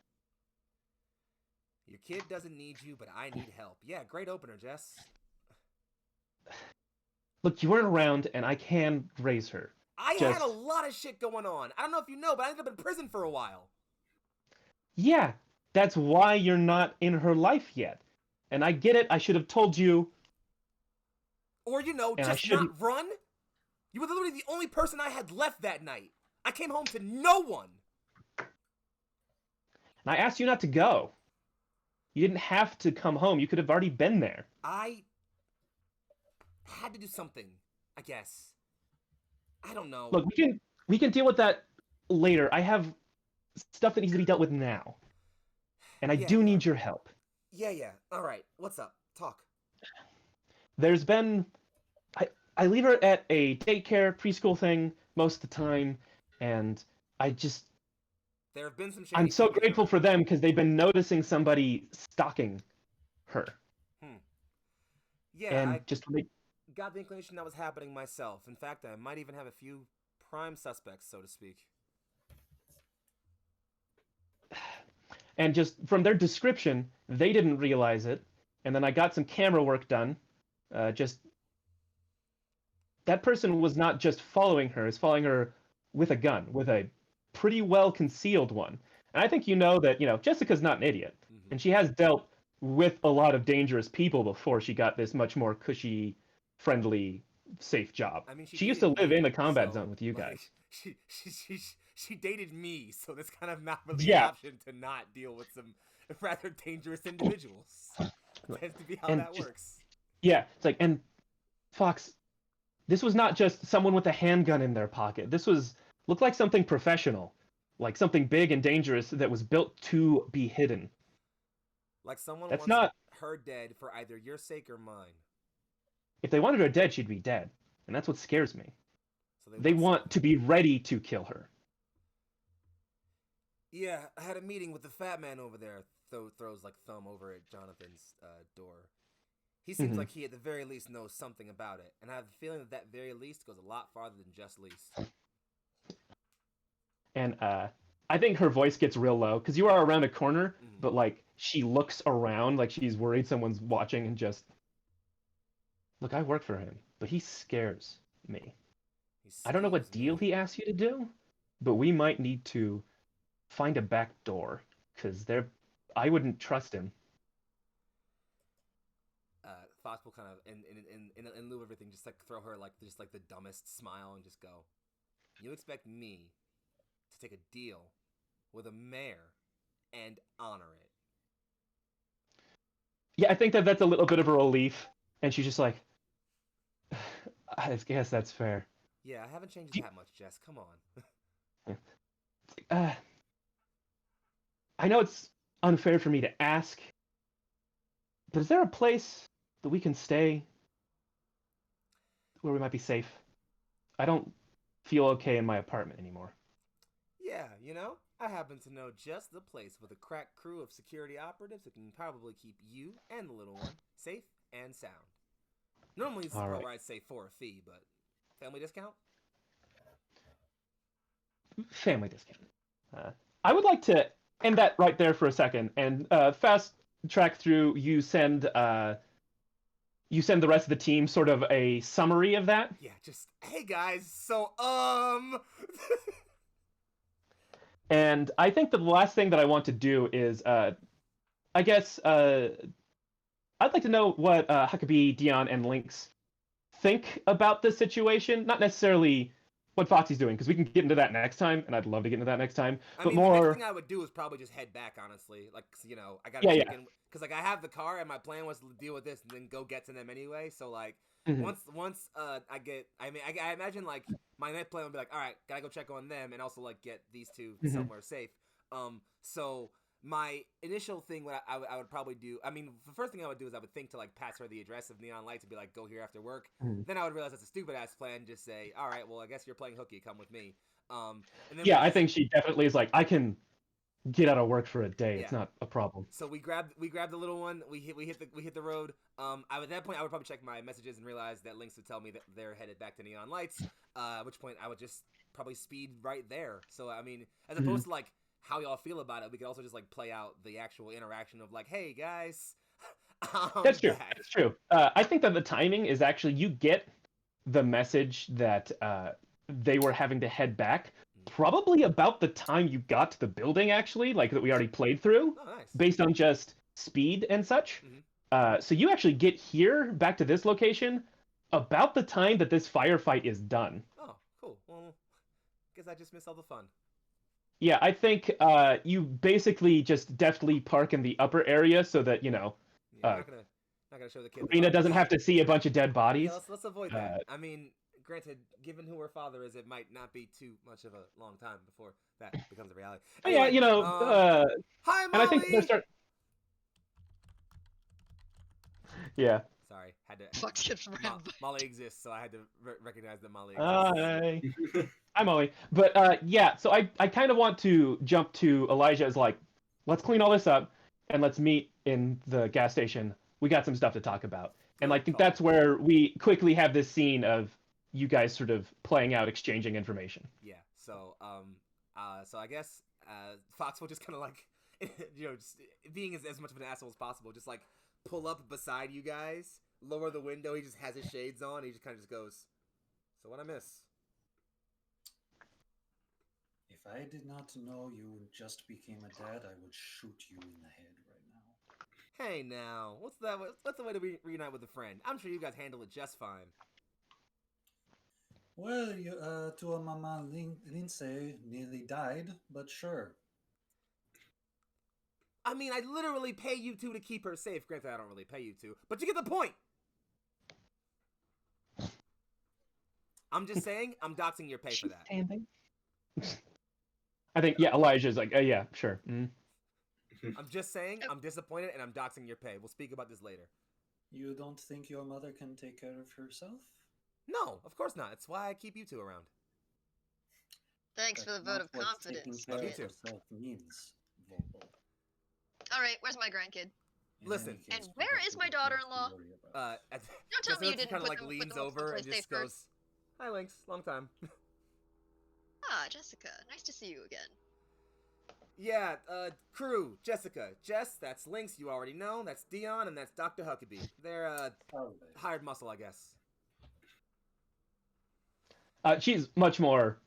Your kid doesn't need you, but I need help. Yeah, great opener, Jess. Look, you weren't around and I can raise her. I Just- had a lot of shit going on. I don't know if you know, but I ended up in prison for a while. Yeah, that's why you're not in her life yet. And I get it, I should have told you. Or, And I just shouldn't- not run. You were literally the only person I had left that night. I came home to no one. And I asked you not to go. You didn't have to come home. You could have already been there. I had to do something, I guess. I don't know. Look, we can deal with that later. I have stuff that needs to be dealt with now. And I Yeah, do need your help. Yeah. All right. What's up? Talk. There's been I leave her at a daycare preschool thing most of the time, and There have been some shady I'm so things grateful around. for them because they've been noticing somebody stalking her. Yeah, And I just like got the inclination that was happening myself. In fact, I might even have a few prime suspects, so to speak. and just from their description, they didn't realize it. And then I got some camera work done. Just that person was not just following her; is following her with a gun, with a pretty well concealed one. And I think you know that Jessica's not an idiot, Mhm. and she has dealt with a lot of dangerous people before she got this much more cushy, friendly, safe job. I mean, She used to dated live me, in the combat so, zone with you like, guys. She dated me, so that's kind of not really an Yeah. option to not deal with some rather dangerous individuals. Tends to be how And that just- works. Yeah, it's like, and Fox, this was not just someone with a handgun in their pocket. This looked like something professional, like something big and dangerous that was built to be hidden. Like someone That's wants not. her dead for either your sake or mine. If they wanted her dead, she'd be dead, and that's what scares me. So They want to be ready to kill her. Yeah, I had a meeting with the fat man over there. Throws like thumb over at Jonathan's door. He seems Mhm. like he at the very least knows something about it, and I have the feeling that very least goes a lot farther than just least. And I think her voice gets real low because you are around a corner, Mhm. but like she looks around like she's worried someone's watching and just look. I work for him, but he scares me. I don't know what deal he asked you to do, but we might need to find a back door because I wouldn't trust him. Fox will kind of, in lieu of everything, just like throw her like the dumbest smile and just go, "You expect me to take a deal with a mayor and honor it?" Yeah, I think that's a little bit of a relief, and she's just like, I guess that's fair. Yeah, I haven't changed Do- that much, Jess. Come on. I know it's unfair for me to ask, but is there a place that we can stay where we might be safe? I don't feel okay in my apartment anymore. Yeah, I happen to know just the place with a crack crew of security operatives that can probably keep you and the little one safe and sound. Normally, this is All where right. I'd say for a fee, but family discount? Family discount. I would like to end that right there for a second and fast track through. You send the rest of the team sort of a summary of that. Yeah, just hey guys, so And I think that the last thing that I want to do is, I guess, I'd like to know what Huckabee, Dion, and Lynx think about this situation. Not necessarily what Foxy's doing, because we can get into that next time, and I'd love to get into that next time. I But mean, the more, next thing I would do is probably just head back, honestly. Like, 'cause, you know, I gotta Yeah, check yeah. in because like I have the car, and my plan was to deal with this and then go get to them anyway. So like, Mhm. once I get, I mean, I imagine like my next plan would be like, all right, gotta go check on them and also like get these two Mhm. somewhere safe. So my initial thing, what I would probably do, I mean, the first thing I would do is I would think to like pass her the address of Neon Lights and be like, go here after work. Mhm. Then I would realize that's a stupid ass plan. Just say, all right, well, I guess you're playing hooky. Come with me. And then yeah, we I just- think she definitely is like, I can get out of work for a day. It's Yeah. not a problem. So we grabbed the little one. We hit the road. At that point I would probably check my messages and realize that Lynx would tell me that they're headed back to Neon Lights. At which point I would just probably speed right there. So I mean, as opposed to like how y'all feel about it, we could also just like play out the actual interaction of like, hey guys, I'm That's true. back. That's true. I think that the timing is actually you get the message that they were having to head back probably about the time you got to the building, actually, like that we already played through, Oh, nice. based on just speed and such. Mhm. So you actually get here back to this location about the time that this firefight is done. Oh, cool. Well, guess I just missed all the fun. Yeah, I think you basically just deftly park in the upper area so that, you know, Yeah, I'm not gonna show the kid. Rena doesn't have to see a bunch of dead bodies. Yeah, let's avoid that. I mean, granted, given who her father is, it might not be too much of a long time before that becomes a reality. But yeah, Anyway, you know, hi, and Molly. I think they're Yeah. Sorry, had to. Fox gets rammed by Molly exists, so I had to recognize that Molly exists. Hi. I'm Ollie. But yeah, so I kind of want to jump to Elijah as like, let's clean all this up and let's meet in the gas station. We got some stuff to talk about. And I think that's where we quickly have this scene of you guys sort of playing out, exchanging information. Yeah. So so I guess Fox will just kind of like, you know, just being as much of an asshole as possible, just like pull up beside you guys, lower the window. He just has his shades on. He just kind of just goes, "So what I miss?" If I did not know you just became a dad, I would shoot you in the head right now. Hey now, what's the way to reunite with a friend? I'm sure you guys handle it just fine. Well, you, to a Mama Lindsay nearly died, but sure. I mean, I literally pay you two to keep her safe. Granted, I don't really pay you two, but you get the point. I'm just saying, I'm doxing your pay for that. I think, yeah, Elijah's like, yeah, sure. Mm. I'm just saying, I'm disappointed, and I'm doxing your pay. We'll speak about this later. You don't think your mother can take care of herself? No, of course not. It's why I keep you two around. Thanks for the vote of confidence, Taking care kid. of herself means, Volvo. All right, where's my grandkid? In Listen. any And case, where we have is to my be careful daughter-in-law? to worry about. Don't tell me you didn't kind of put like them, leans put them over someplace and just safe goes, first. "Hi, Lynx. Long time." Ah, Jessica, nice to see you again. Yeah, crew, Jessica, Jess, that's Lynx, you already know. That's Dion, and that's Dr. Huckabee. They're Probably. hired muscle, I guess. She's much more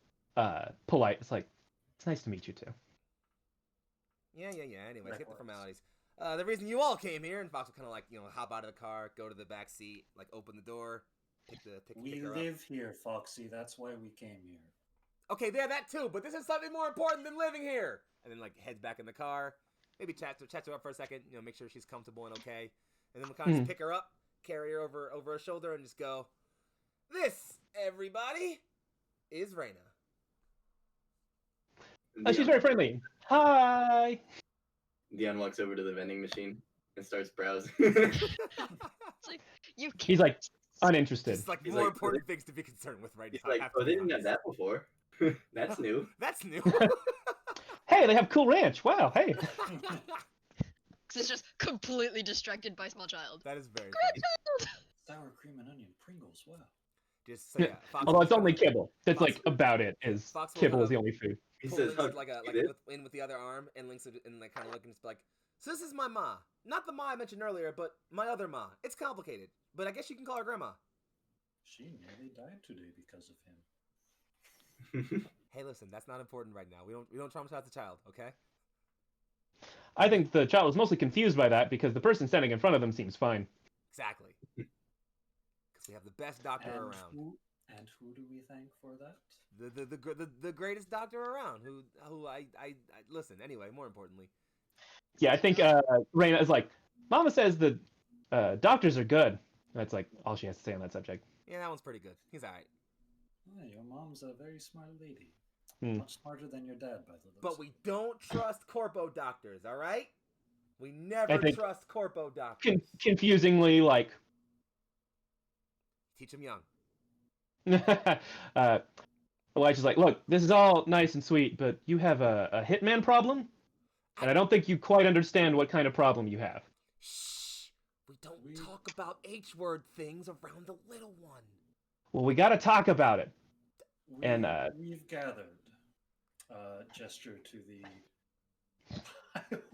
polite. It's like, it's nice to meet you too. Yeah. Anyways, get the Likewise. formalities. The reason you all came here, and Fox will kind of like, you know, hop out of the car, go to the back seat, like open the door, pick We her up. live here, Foxy. That's why we came here. Okay, they're that too, but this is something more important than living here. And then like heads back in the car, maybe chat her up for a second, you know, make sure she's comfortable and okay. And then we'll kind of just pick her up, carry her over her shoulder, and just go, "This, everybody, is Reyna." She's very friendly. Hi. Dion walks over to the vending machine and starts browsing. It's like you can't. He's like uninterested. Just like He's more like, important things to be concerned with right He's now. like, I have to oh, they be didn't have honest. that before. That's new. That's new. Hey, they have Cool Ranch. Wow. Hey. Because it's just completely distracted by small child. That is very funny. Sour cream and onion Pringles. Wow. Just so yeah. Fox Although will it's just only kinda- kibble. That's Fox- like about it. Is Fox will kibble put is the up- only food. He pull says, Link's "How like did a you like do in with the other arm, and Link's and like kind of looking, just be like, so this is my ma, not the ma I mentioned earlier, but my other ma. It's complicated, but I guess you can call her grandma. She nearly died today because of him. Hey, listen, that's not important right now. We don't traumatize the child, okay? I think the child was mostly confused by that because the person standing in front of them seems fine. Exactly. Because we have the best doctor And around. who do we thank for that? The greatest doctor around. Who I listen. Anyway, more importantly. Yeah, I think Reina is like, Mama says the doctors are good. That's like all she has to say on that subject. Yeah, that one's pretty good. He's all right. Oh, your mom's a very smart lady. Hmm. Much smarter than your dad, by the looks. But we don't trust corpo doctors, all right? We never I think trust corpo doctors. Confusingly, like, Teach them young. Elijah's like, look, this is all nice and sweet, but you have a hitman problem, and I don't think you quite understand what kind of problem you have. Shh. We don't talk about H-word things around the little one. Well, we got to talk about it. And we've gathered. Gesture to the.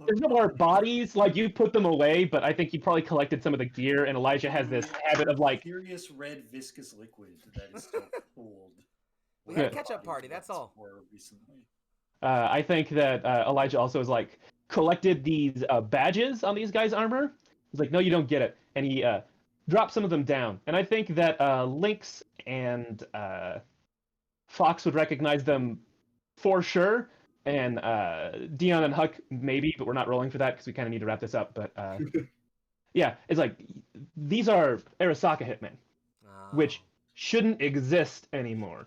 There's no more bodies. Like, you put them away, but I think you probably collected some of the gear, and Elijah has this habit of, like... Curious red viscous liquid that is still cold. We had a catch-up party, that's all. Recently. I think that Elijah also has, like, collected these badges on these guys' armor. He's like, no, you don't get it. And he dropped some of them down. And I think that Lynx and Fox would recognize them for sure. And Dion and Huck, maybe, but we're not rolling for that because we kind of need to wrap this up. But yeah, it's like, these are Arasaka Hitmen, which shouldn't exist anymore.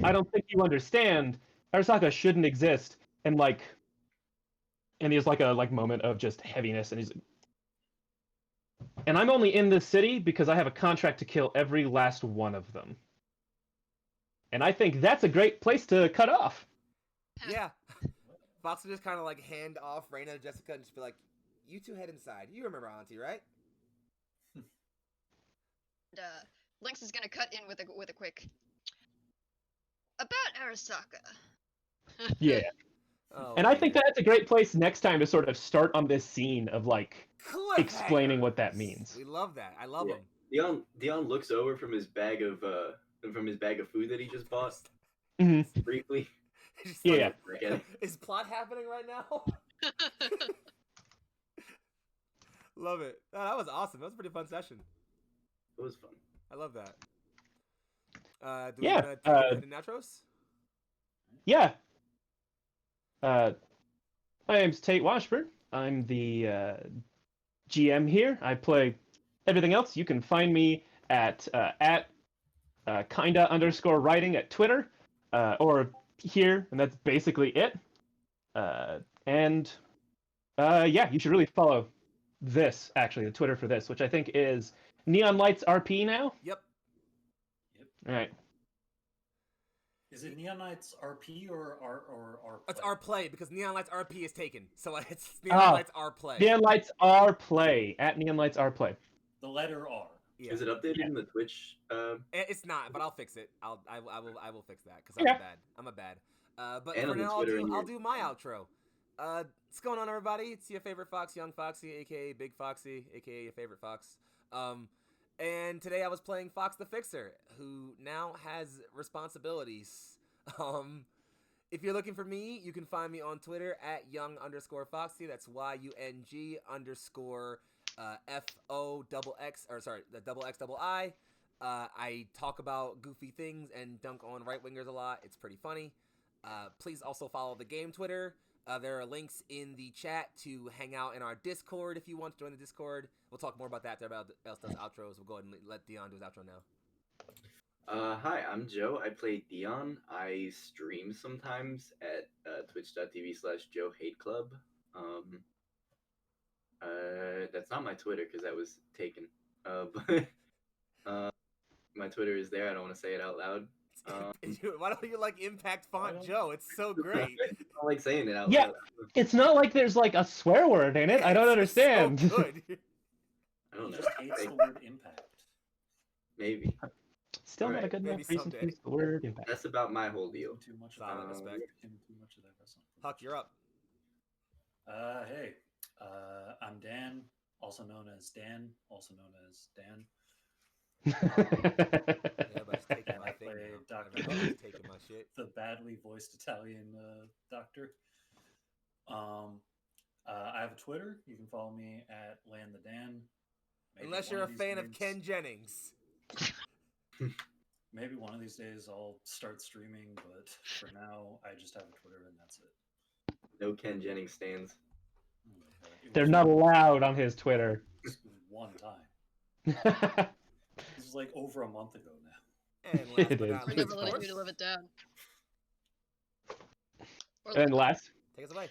I don't think you understand. Arasaka shouldn't exist. And like, and there's like a moment of just heaviness, and he's like, and I'm only in this city because I have a contract to kill every last one of them. And I think that's a great place to cut off. Yeah. Fox would just kind of like hand off Reina to Jessica and just be like, you two head inside. You remember Auntie, right? And, Lynx is gonna cut in with a quick about Arasaka. Yeah. Oh, and I think that's a great place next time to sort of start on this scene of like explaining what that means. We love that. I love him. Dion looks over from his bag of food that he just bought. Mm-hmm. Briefly. Yeah. Is plot happening right now? Love it. Oh, that was awesome. That was a pretty fun session. It was fun. I love that. Do Yeah. we want to take outros? Yeah. My name's Tate Washburn. I'm the GM here. I play everything else. You can find me at kinda_writing at Twitter, or here, and that's basically it. Yeah, you should really follow this, actually, the Twitter for this, which I think is Neon Lights RP now. Yep. All right. Is it Neon Lights RP or R? It's our play because Neon Lights RP is taken, so it's Neon Lights R play. Neon Lights R play at Neon Lights R play. The letter R. Yeah. Is it updated in the Twitch? It's not, but I'll fix it. I will fix that because I'm a bad. But and for now, I'll do my yeah. outro. What's going on, everybody? It's your favorite Fox, Young Foxy, aka Big Foxy, aka your favorite Fox. And today I was playing Fox the Fixer, who now has responsibilities. If you're looking for me, you can find me on Twitter at young_foxy. That's YUNG_ FOXX, or sorry, the XXI. I talk about goofy things and dunk on right-wingers a lot. It's pretty funny. Please also follow the game Twitter. There are links in the chat to hang out in our Discord if you want to join the Discord. We'll talk more about that after everybody else does outros. We'll go ahead and let Dion do his outro now. Hi, I'm Joe. I play Dion. I stream sometimes at twitch.tv/JoeHateClub. That's not my Twitter because that was taken. But my Twitter is there. I don't want to say it out loud. Why don't you like Impact Font Joe? It's so great. I don't like saying it out Yeah, loud. it's not like there's like a swear word in it. I don't understand. So good. I don't know. Just hates the word impact. Maybe. Still not a Alright, good enough maybe reason to someday. use the word impact. That's about my whole deal. Too much of Solid that. respect. Too much of that wrestling. Huck, you're up. Hey, I'm Dan, also known as Dan, also known as Dan. Everybody's taking And my I thing play now. Dr. Everybody's taking my shit. the badly voiced Italian doctor. I have a Twitter. You can follow me at Land the Dan. Maybe Unless one you're a these fan of days- Ken Jennings. Maybe one of these days I'll start streaming, but for now I just have a Twitter and that's it. No Ken Jennings stands. Oh my God, it They're was not allowed on his Twitter. just one time. This is like over a month ago now. And last It but is. not We're least, never of letting course, you to live it down. Or And last, take us away.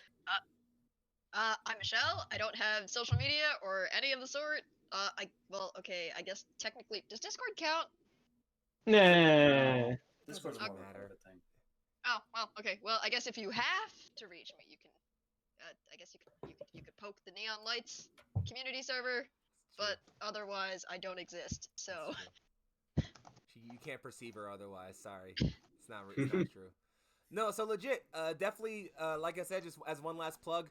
I'm Michelle. I don't have social media or any of the sort. I guess technically, does Discord count? nah. Discord's Doesn't more of a matter. private thing. Oh well, okay. Well, I guess if you have to reach me, you can. I guess you could poke the Neon Lights community server, but otherwise, I don't exist. So You can't perceive her otherwise. Sorry, it's not true. No, so legit. Definitely. Like I said, just as one last plug,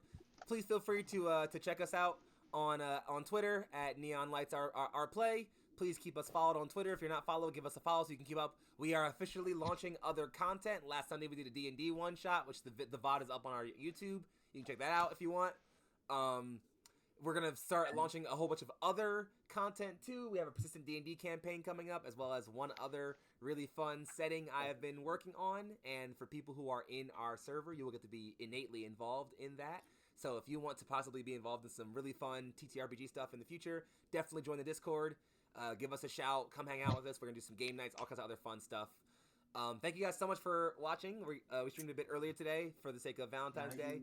please feel free to check us out on Twitter at Neon Lights our Play. Please keep us followed on Twitter. If you're not followed, give us a follow so you can keep up. We are officially launching other content. Last Sunday we did a D&D one shot, which the VOD is up on our YouTube. You can check that out if you want. We're gonna start launching a whole bunch of other content too. We have a persistent D&D campaign coming up, as well as one other really fun setting I have been working on. And for people who are in our server, you will get to be innately involved in that. So if you want to possibly be involved in some really fun TTRPG stuff in the future, definitely join the Discord. Give us a shout. Come hang out with us. We're gonna do some game nights, all kinds of other fun stuff. Thank you guys so much for watching. We streamed a bit earlier today for the sake of Valentine's Day.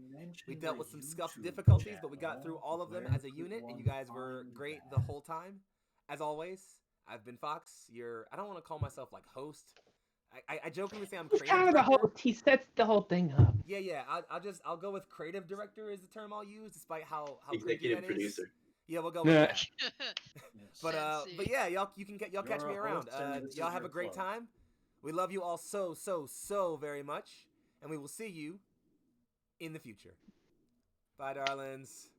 We dealt with some scuffed difficulties, but we got through all of them as a unit, and you guys were great the whole time. As always, I've been Fox. I don't want to call myself like host. I jokingly say I'm He's creative kind of the director. host. He sets the whole thing up. Yeah. I'll go with creative director is the term I'll use, despite how cringy Executive that is. producer. Yeah, we'll go with Yeah. that. Yes. But yeah, y'all catch You're me a around. host and this Y'all is have a your great club. time. We love you all so very much, and we will see you in the future. Bye, darlings.